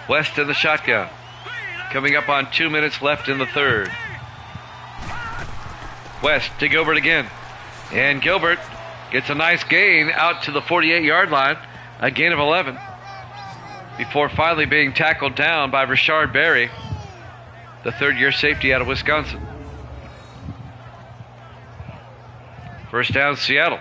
West in the shotgun. Coming up on 2 minutes left in the 3rd. West to Gilbert again. And Gilbert gets a nice gain out to the 48-yard line. A gain of 11. Before finally being tackled down by Rashard Berry, the 3rd-year safety out of Wisconsin. 1st down, Seattle.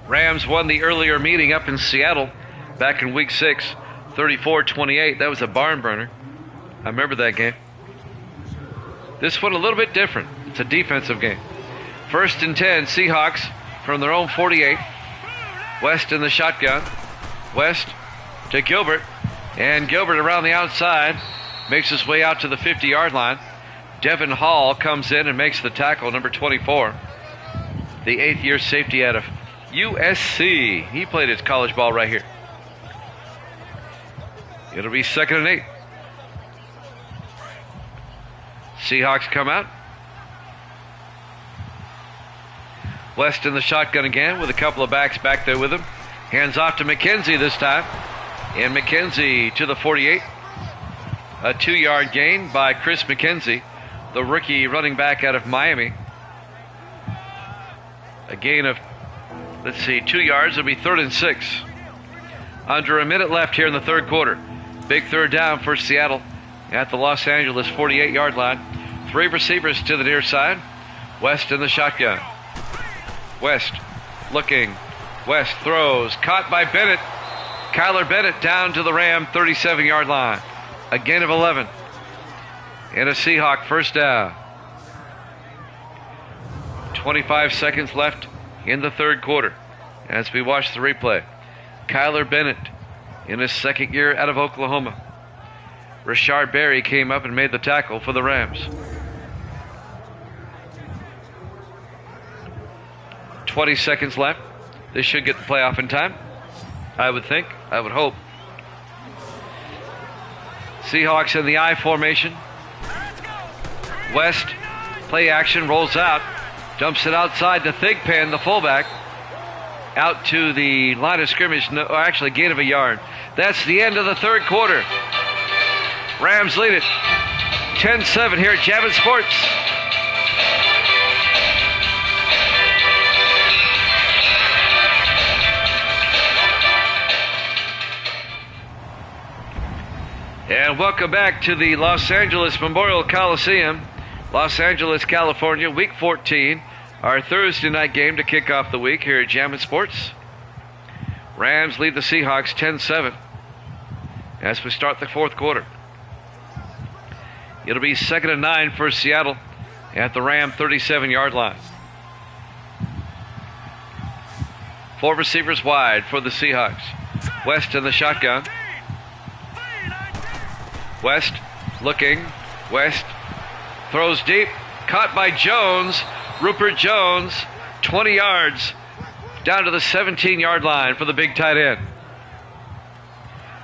Rams won the earlier meeting up in Seattle back in Week 6. 34-28. That was a barn burner. I remember that game. This one a little bit different. It's a defensive game. 1st and 10, Seahawks from their own 48. West in the shotgun. West to Gilbert. And Gilbert around the outside makes his way out to the 50-yard line. Devin Hall comes in and makes the tackle, number 24. The 8th-year safety out of USC. He played his college ball right here. It'll be 2nd and 8. Seahawks come out. West in the shotgun again with a couple of backs back there with him. Hands off to McKenzie this time. And McKenzie to the 48. A 2-yard gain by Chris McKenzie, the rookie running back out of Miami. A gain of, 2 yards. It'll be 3rd and 6. Under a minute left here in the third quarter. Big third down for Seattle at the Los Angeles 48-yard line. 3 receivers to the near side. West in the shotgun. West looking. West throws. Caught by Bennett. Kyler Bennett down to the Ram 37-yard line. A gain of 11. And a Seahawk first down. 25 seconds left in the third quarter as we watch the replay. Kyler Bennett in his 2nd year out of Oklahoma. Rashard Berry came up and made the tackle for the Rams. 20 seconds left. This should get the playoff in time, I would think. I would hope. Seahawks in the I formation. West, play action, rolls out. Dumps it outside to Thigpen, the fullback. Out to the line of scrimmage, or actually gain of a yard. That's the end of the third quarter. Rams lead it 10-7 here at Javits Sports. And welcome back to the Los Angeles Memorial Coliseum, Los Angeles, California, Week 14, our Thursday night game to kick off the week here at Javits Sports. Rams lead the Seahawks 10-7 as we start the fourth quarter. It'll be 2nd and 9 for Seattle at the Ram 37-yard line. 4 receivers wide for the Seahawks. West in the shotgun. West looking. West throws deep. Caught by Jones. Rupert Jones. 20 yards down to the 17-yard line for the big tight end.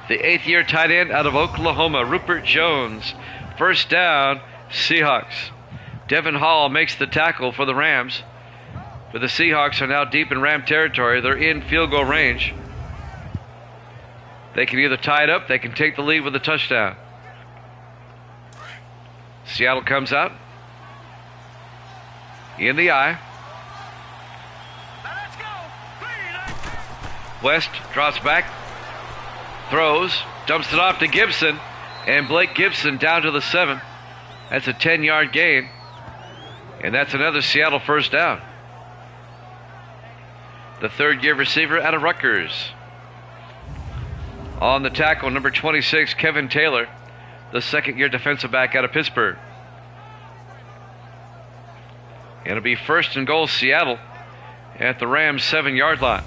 The 8th-year tight end out of Oklahoma, Rupert Jones. First down, Seahawks. Devin Hall makes the tackle for the Rams. But the Seahawks are now deep in Ram territory. They're in field goal range. They can either tie it up, they can take the lead with a touchdown. Seattle comes out. In the eye. West drops back. Throws. Dumps it off to Gibson. And Blake Gibson down to the 7. That's a 10-yard gain. And that's another Seattle first down. The 3rd-year receiver out of Rutgers. On the tackle, number 26, Kevin Taylor, the 2nd-year defensive back out of Pittsburgh. And it'll be 1st and goal, Seattle, at the Rams' 7-yard line.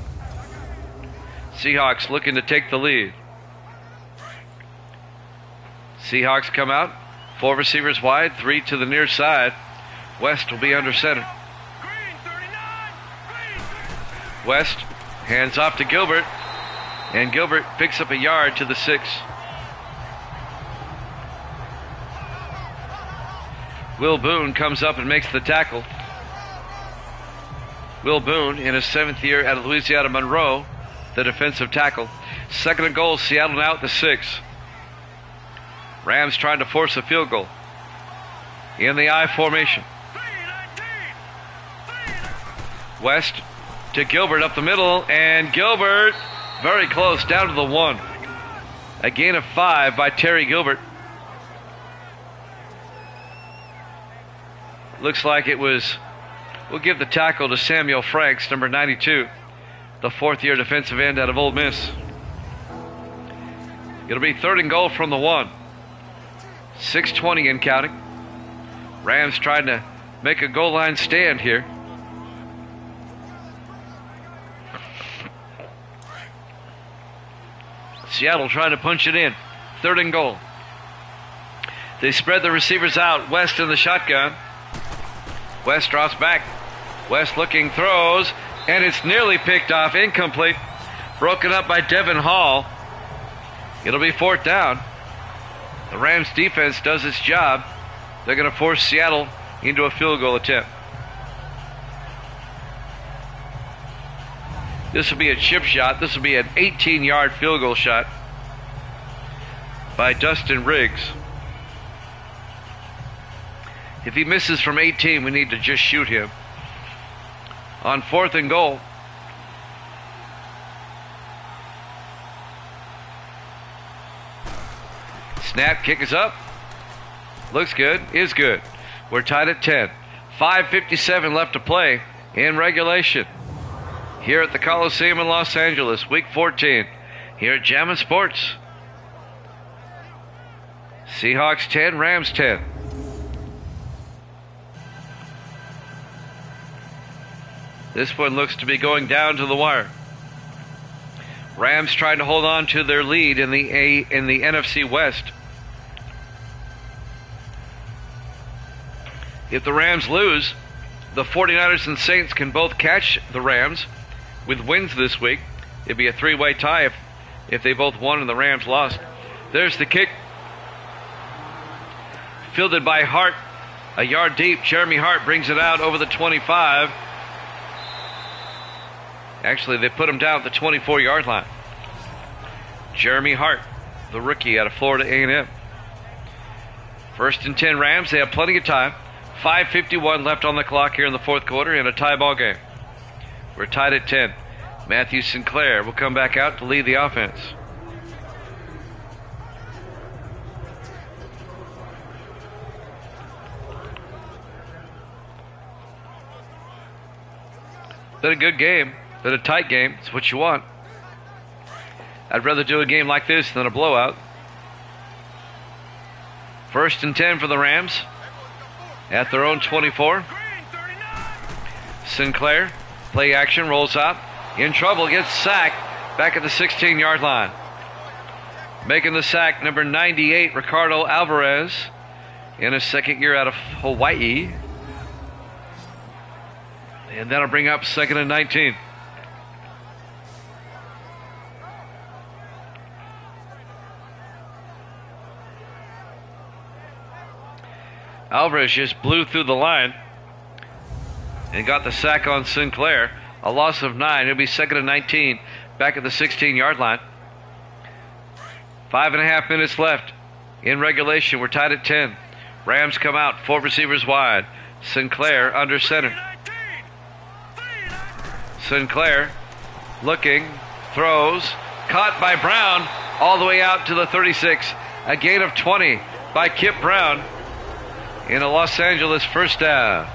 Seahawks looking to take the lead. Seahawks come out, 4 receivers wide, 3 to the near side. West will be under center. West hands off to Gilbert, and Gilbert picks up a yard to the 6. Will Boone comes up and makes the tackle. Will Boone, in his 7th year out of Louisiana Monroe, the defensive tackle. 2nd and goal, Seattle now at the 6. Rams trying to force a field goal. In the I formation. West to Gilbert up the middle, and Gilbert very close, down to the 1. A gain of 5 by Terry Gilbert. Looks like it was, we'll give the tackle to Samuel Franks, number 92, the 4th-year defensive end out of Ole Miss. It'll be 3rd and goal from the 1. 6:20 and counting. Rams trying to make a goal line stand here. Seattle trying to punch it in. 3rd and goal. They spread the receivers out. West in the shotgun. West drops back. West looking, throws, and it's nearly picked off. Incomplete. Broken up by Devin Hall. It'll be 4th down. The Rams defense does its job. They're going to force Seattle into a field goal attempt. This will be a chip shot. This will be an 18-yard field goal shot by Dustin Riggs. If he misses from 18, we need to just shoot him. On 4th and goal. Snap, kick is up. Looks good, is good. We're tied at 10. 5:57 left to play in regulation. Here at the Coliseum in Los Angeles, week 14. Here at Jammin' Sports. Seahawks 10, Rams 10. This one looks to be going down to the wire. Rams trying to hold on to their lead in the NFC West. If the Rams lose, the 49ers and Saints can both catch the Rams with wins this week. It'd be a 3-way tie if they both won and the Rams lost. There's the kick. Fielded by Hart, a yard deep. Jeremy Hart brings it out over the 25. Actually, they put him down at the 24-yard line. Jeremy Hart, the rookie out of Florida A&M. 1st and 10 Rams. They have plenty of time. 5:51 left on the clock here in the 4th quarter in a tie ball game. We're tied at 10. Matthew Sinclair will come back out to lead the offense. Been a good game. Been a tight game. It's what you want. I'd rather do a game like this than a blowout. 1st and 10 for the Rams. At their own 24. Sinclair, play action, rolls out. In trouble, gets sacked. Back at the 16-yard line. Making the sack, number 98, Ricardo Alvarez. In his 2nd year out of Hawaii. And that'll bring up 2nd and 19. Alvarez just blew through the line and got the sack on Sinclair. A loss of 9. It'll be 2nd and 19 back at the 16-yard line. 5.5 minutes left in regulation. We're tied at 10. Rams come out. 4 receivers wide. Sinclair under center. Sinclair looking, throws, caught by Brown all the way out to the 36. A gain of 20 by Kip Brown in a Los Angeles 1st down.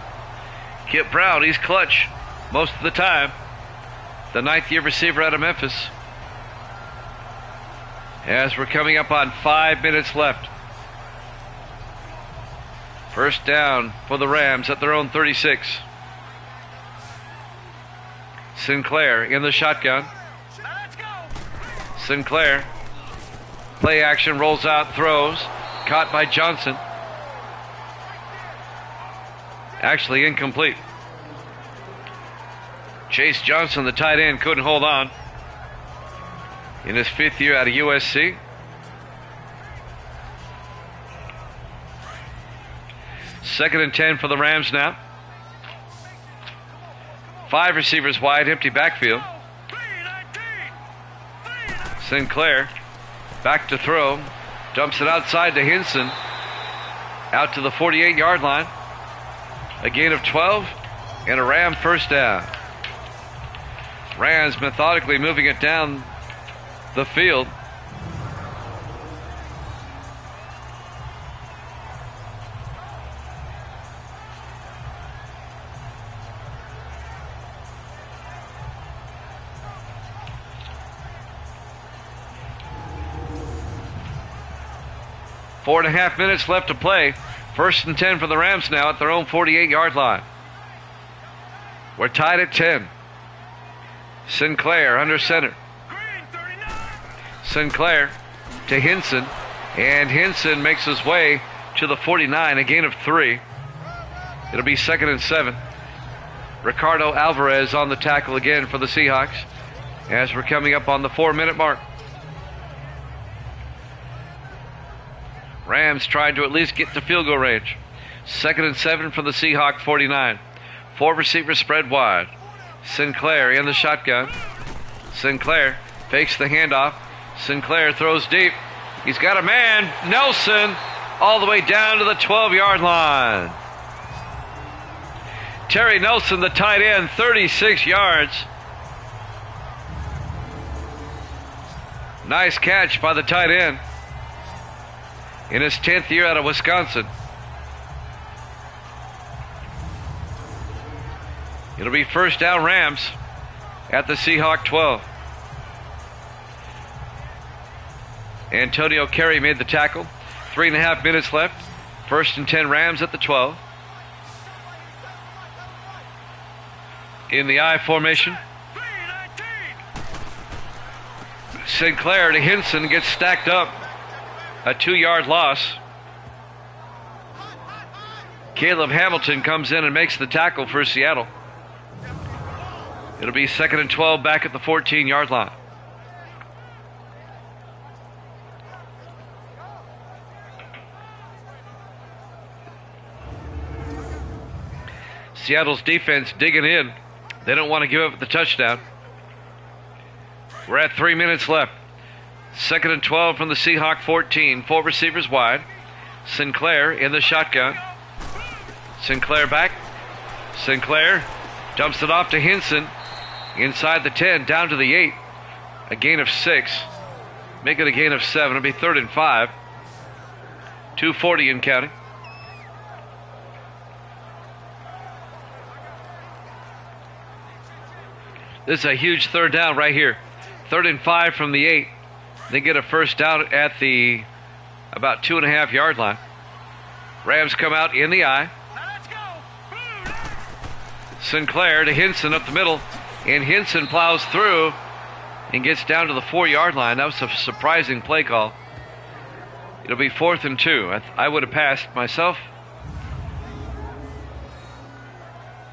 Kip Brown, he's clutch most of the time. The 9th-year receiver out of Memphis. As we're coming up on 5 minutes left. 1st down for the Rams at their own 36. Sinclair in the shotgun. Sinclair, play action, rolls out, throws. Caught by Johnson. Actually incomplete. Chase Johnson, the tight end, couldn't hold on. In his 5th year out of USC. Second and 10 for the Rams now. 5 receivers wide, empty backfield. Sinclair back to throw. Dumps it outside to Hinson. Out to the 48-yard line. A gain of 12 and a Ram 1st down. Rams methodically moving it down the field. 4.5 minutes left to play. 1st and 10 for the Rams now at their own 48-yard line. We're tied at 10. Sinclair under center.
Green 39.
Sinclair to Hinson, and Hinson makes his way to the 49, a gain of 3. It'll be 2nd and 7. Ricardo Alvarez on the tackle again for the Seahawks as we're coming up on the 4-minute mark. Rams trying to at least get to field goal range. 2nd and 7 from the Seahawk 49. 4 receivers spread wide. Sinclair in the shotgun. Sinclair fakes the handoff. Sinclair throws deep. He's got a man. Nelson all the way down to the 12-yard line. Terry Nelson, the tight end, 36 yards. Nice catch by the tight end in his 10th year out of Wisconsin. It'll be 1st down Rams at the Seahawk 12. Antonio Carey made the tackle. 3.5 minutes left. 1st and 10 Rams at the 12. In the I formation.
319.
Sinclair to Hinson, gets stacked up. A 2-yard loss. Caleb Hamilton comes in and makes the tackle for Seattle. It'll be 2nd and 12 back at the 14-yard line. Seattle's defense digging in. They don't want to give up the touchdown. We're at 3 minutes left. 2nd and 12 from the Seahawk 14. 4 receivers wide. Sinclair in the shotgun. Sinclair back. Sinclair dumps it off to Hinson. Inside the 10, down to the 8. A gain of 6. Make it a gain of 7. It'll be 3rd and 5. 2:40 in counting. This is a huge 3rd down right here. 3rd and 5 from the 8. They get a 1st down at the about 2.5-yard line. Rams come out in the I.
Now let's go. Blue line.
Sinclair to Hinson up the middle. And Hinson plows through and gets down to the 4-yard line. That was a surprising play call. It'll be 4th and 2. I would have passed myself.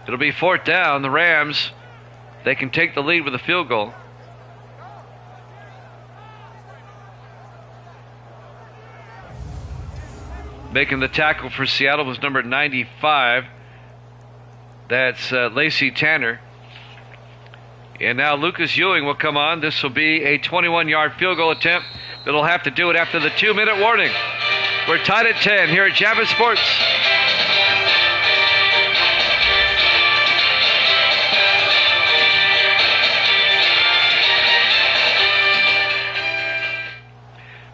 It'll be 4th down. The Rams, they can take the lead with a field goal. Making the tackle for Seattle was number 95. That's Lacey Tanner. And now Lucas Ewing will come on. This will be a 21-yard field goal attempt. But he'll have to do it after the 2-minute warning. We're tied at 10 here at Javits Sports.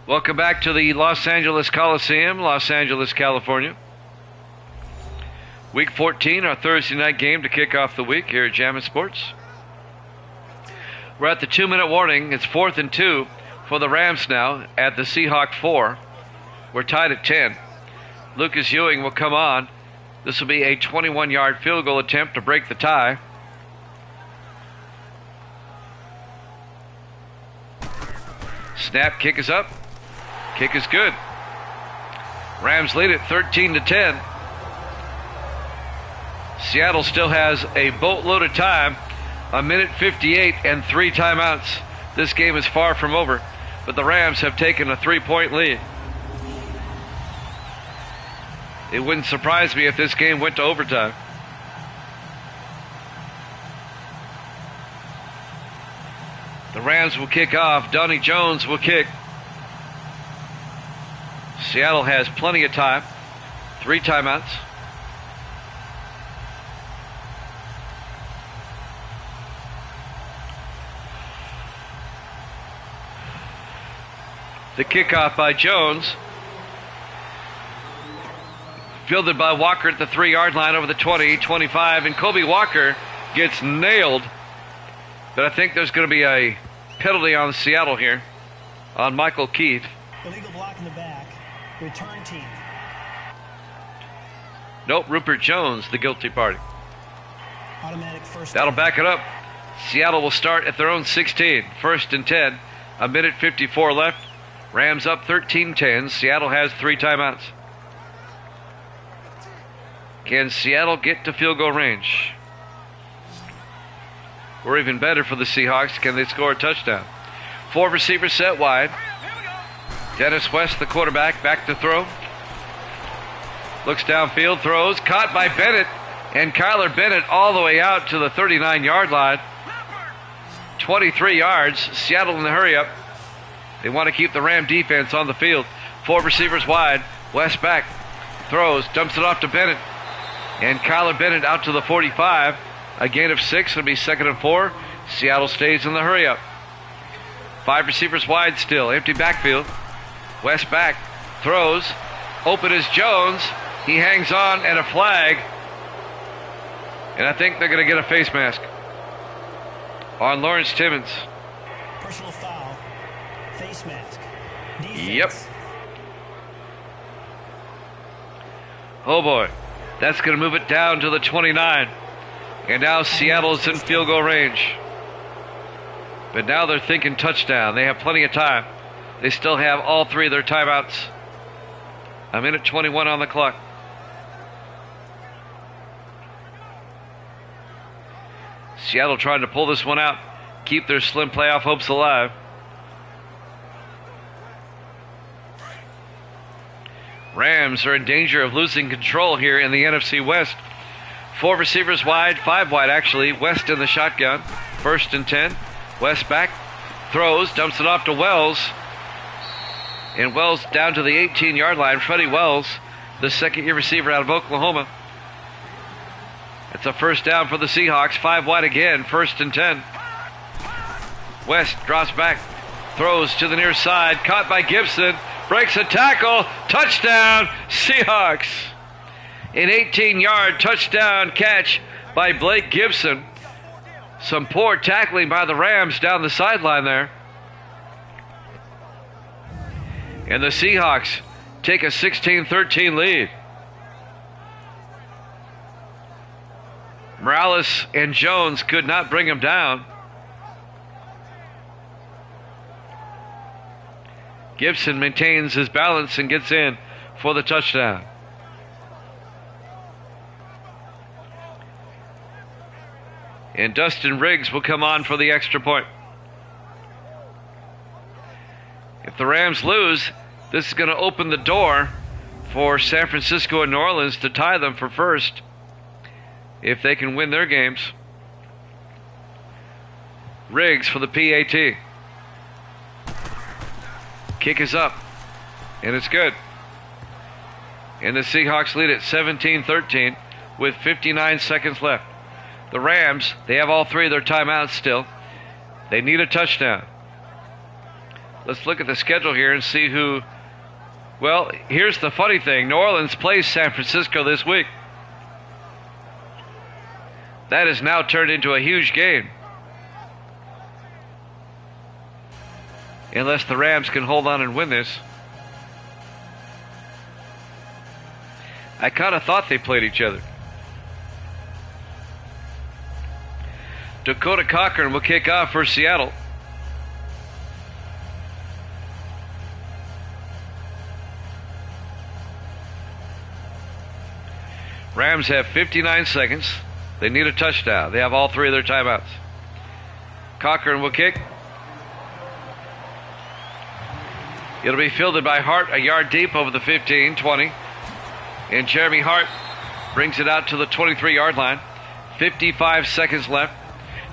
Welcome back to the Los Angeles Coliseum, Los Angeles, California. Week 14, our Thursday night game to kick off the week here at Javits Sports. We're at the 2-minute warning. It's 4th and 2 for the Rams now at the Seahawk 4. We're tied at 10. Lucas Ewing will come on. This will be a 21-yard field goal attempt to break the tie. Snap, kick is up. Kick is good. Rams lead it 13-10. Seattle still has a boatload of time. 1:58 and 3 timeouts. This game is far from over, but the Rams have taken a 3-point lead. It wouldn't surprise me if this game went to overtime. The Rams will kick off. Donnie Jones will kick. Seattle has plenty of time. 3 timeouts. The kickoff by Jones. Fielded by Walker at the 3-yard line over the 20, 25, and Kobe Walker gets nailed. But I think there's going to be a penalty on Seattle here, on Michael Keith.
Illegal block in the back. Return team.
Nope, Rupert Jones, the guilty party.
Automatic first
That'll
down.
back it up. Seattle will start at their own 16. First and 10. A minute 54 left. Rams up 13-10. Seattle has 3 timeouts. Can Seattle get to field goal range? Or even better for the Seahawks, can they score a touchdown? 4 receivers set wide. Dennis West, the quarterback, back to throw. Looks downfield, throws, caught by Bennett. And Kyler Bennett all the way out to the 39-yard line. 23 yards. Seattle in the hurry up. They want to keep the Ram defense on the field. 4 receivers wide. West back. Throws, dumps it off to Bennett. And Kyler Bennett out to the 45. A gain of 6. It'll be 2nd and 4. Seattle stays in the hurry up. 5 receivers wide still. Empty backfield. West back. Throws. Open is Jones. He hangs on, and a flag. And I think they're going to get a face mask on Lawrence Timmons.
Personal foul. Face mask. Defense.
Yep. Oh boy. That's going to move it down to the 29. And now Seattle's in field goal range. But now they're thinking touchdown. They have plenty of time. They still have all 3 of their timeouts. A minute 21 on the clock. Seattle trying to pull this one out, keep their slim playoff hopes alive. Rams are in danger of losing control here in the NFC West. 4 receivers wide, 5 wide actually. West in the shotgun. 1st and 10. West back. Throws, dumps it off to Wells. And Wells down to the 18-yard line. Freddie Wells, the second-year receiver out of Oklahoma. It's a first down for the Seahawks. 5 wide again. 1st and 10. West drops back. Throws to the near side. Caught by Gibson. Breaks a tackle. Touchdown, Seahawks. An 18-yard touchdown catch by Blake Gibson. Some poor tackling by the Rams down the sideline there. And the Seahawks take a 16-13 lead. Morales and Jones could not bring him down. Gibson maintains his balance and gets in for the touchdown. And Dustin Riggs will come on for the extra point. If the Rams lose, this is going to open the door for San Francisco and New Orleans to tie them for first if they can win their games. Riggs for the PAT. Kick is up, and it's good. And the Seahawks lead at 17-13 with 59 seconds left. The Rams, they have all 3 of their timeouts still. They need a touchdown. Let's look at the schedule here and see who... Well, here's the funny thing. New Orleans plays San Francisco this week. That has now turned into a huge game. Unless the Rams can hold on and win this. I kind of thought they played each other. Dakota Cochran will kick off for Seattle. Rams have 59 seconds. They need a touchdown. They have all 3 of their timeouts. Cochran will kick. It'll be fielded by Hart a yard deep over the 15, 20. And Jeremy Hart brings it out to the 23-yard line. 55 seconds left.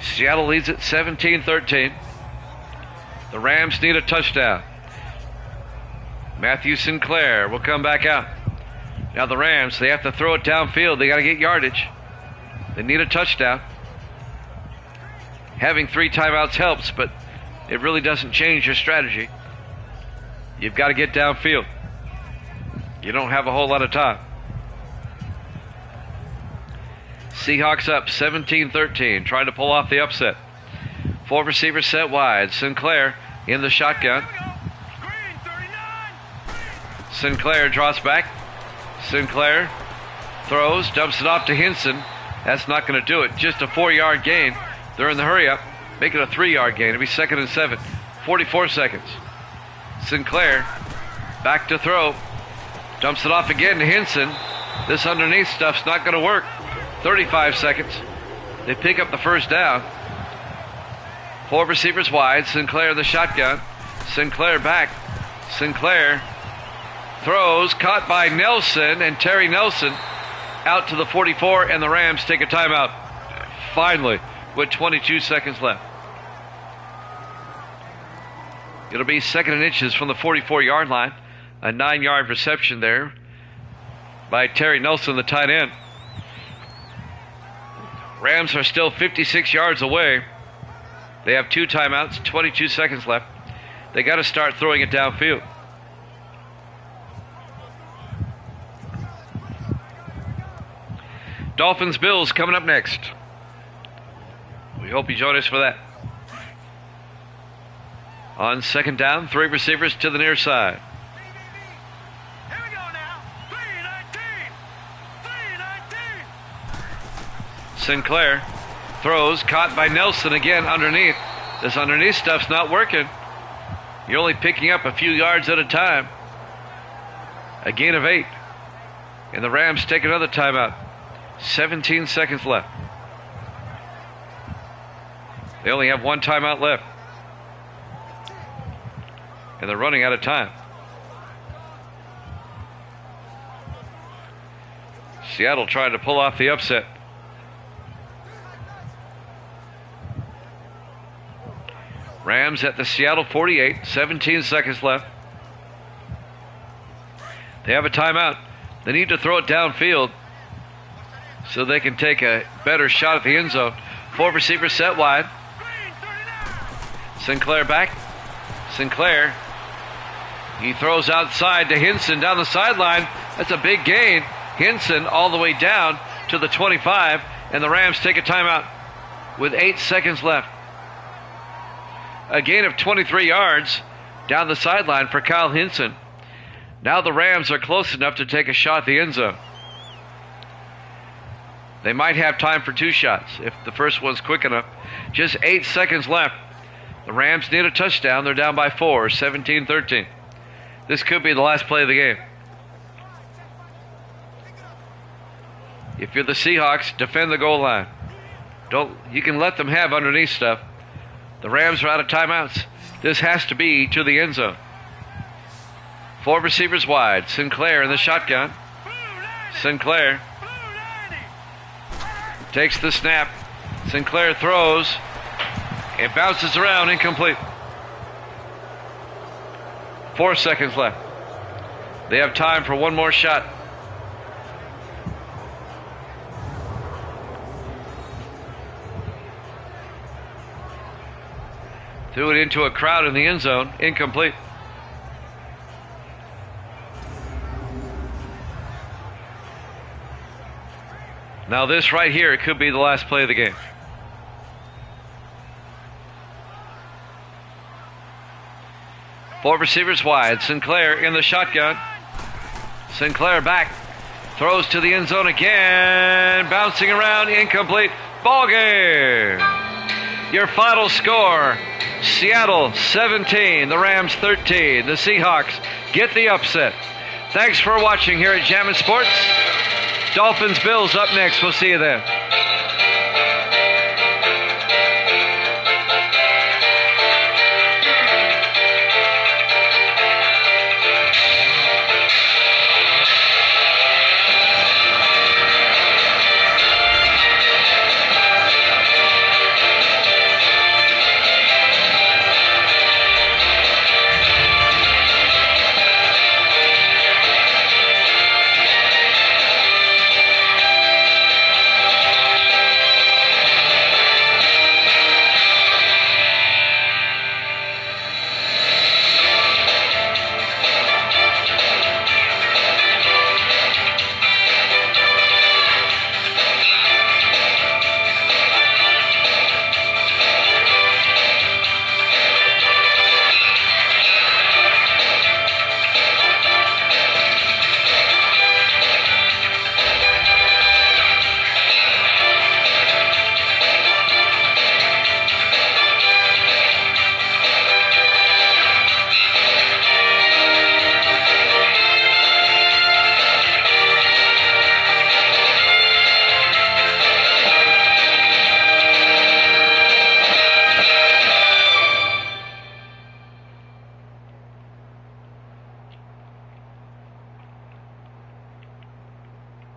Seattle leads at 17-13. The Rams need a touchdown. Matthew Sinclair will come back out. Now the Rams, they have to throw it downfield. They got to get yardage. They need a touchdown. Having 3 timeouts helps, but it really doesn't change your strategy. You've got to get downfield. You don't have a whole lot of time. Seahawks up 17-13, trying to pull off the upset. 4 receivers set wide. Sinclair in the shotgun. Sinclair draws back. Sinclair throws, dumps it off to Hinson. That's not going to do it. Just a 4-yard gain. They're in the hurry up. Make it a 3-yard gain. It'll be 2nd and 7. 44 seconds. Sinclair back to throw. Dumps it off again to Hinson. This underneath stuff's not going to work. 35 seconds. They pick up the first down. 4 receivers wide. Sinclair in the shotgun. Sinclair back. Sinclair throws. Caught by Nelson, and Terry Nelson out to the 44, and the Rams take a timeout. Finally, with 22 seconds left. It'll be 2nd and inches from the 44-yard line. A 9-yard reception there by Terry Nelson, the tight end. Rams are still 56 yards away. They have 2 timeouts, 22 seconds left. They got to start throwing it downfield. Dolphins Bills coming up next. We hope you join us for that. On 2nd down, 3 receivers to the near side.
Here we go now. 319. 319.
Sinclair throws, caught by Nelson again underneath. This underneath stuff's not working. You're only picking up a few yards at a time. A gain of 8. And the Rams take another timeout. 17 seconds left. They only have 1 timeout left. And they're running out of time. Seattle trying to pull off the upset. Rams at the Seattle 48, 17 seconds left. They have a timeout. They need to throw it downfield so they can take a better shot at the end zone. 4 receivers set wide. Sinclair back. Sinclair. He throws outside to Hinson down the sideline. That's a big gain. Hinson all the way down to the 25, and the Rams take a timeout with 8 seconds left. A gain of 23 yards down the sideline for Kyle Hinson. Now the Rams are close enough to take a shot at the end zone. They might have time for 2 shots if the first one's quick enough. Just 8 seconds left. The Rams need a touchdown. They're down by 4, 17-13. This could be the last play of the game. If you're the Seahawks, defend the goal line. You can let them have underneath stuff. The Rams are out of timeouts. This has to be to the end zone. 4 receivers wide. Sinclair in the shotgun. Sinclair takes the snap. Sinclair throws. It bounces around, incomplete. 4 seconds left. They have time for 1 more shot. Threw it into a crowd in the end zone, incomplete. Now this right here, it could be the last play of the game. Four receivers wide. Sinclair in the shotgun. Sinclair back. Throws to the end zone again. Bouncing around. Incomplete. Ball game. Your final score. Seattle 17. The Rams 13. The Seahawks get the upset. Thanks for watching here at Jammin' Sports. Dolphins Bills up next. We'll see you then.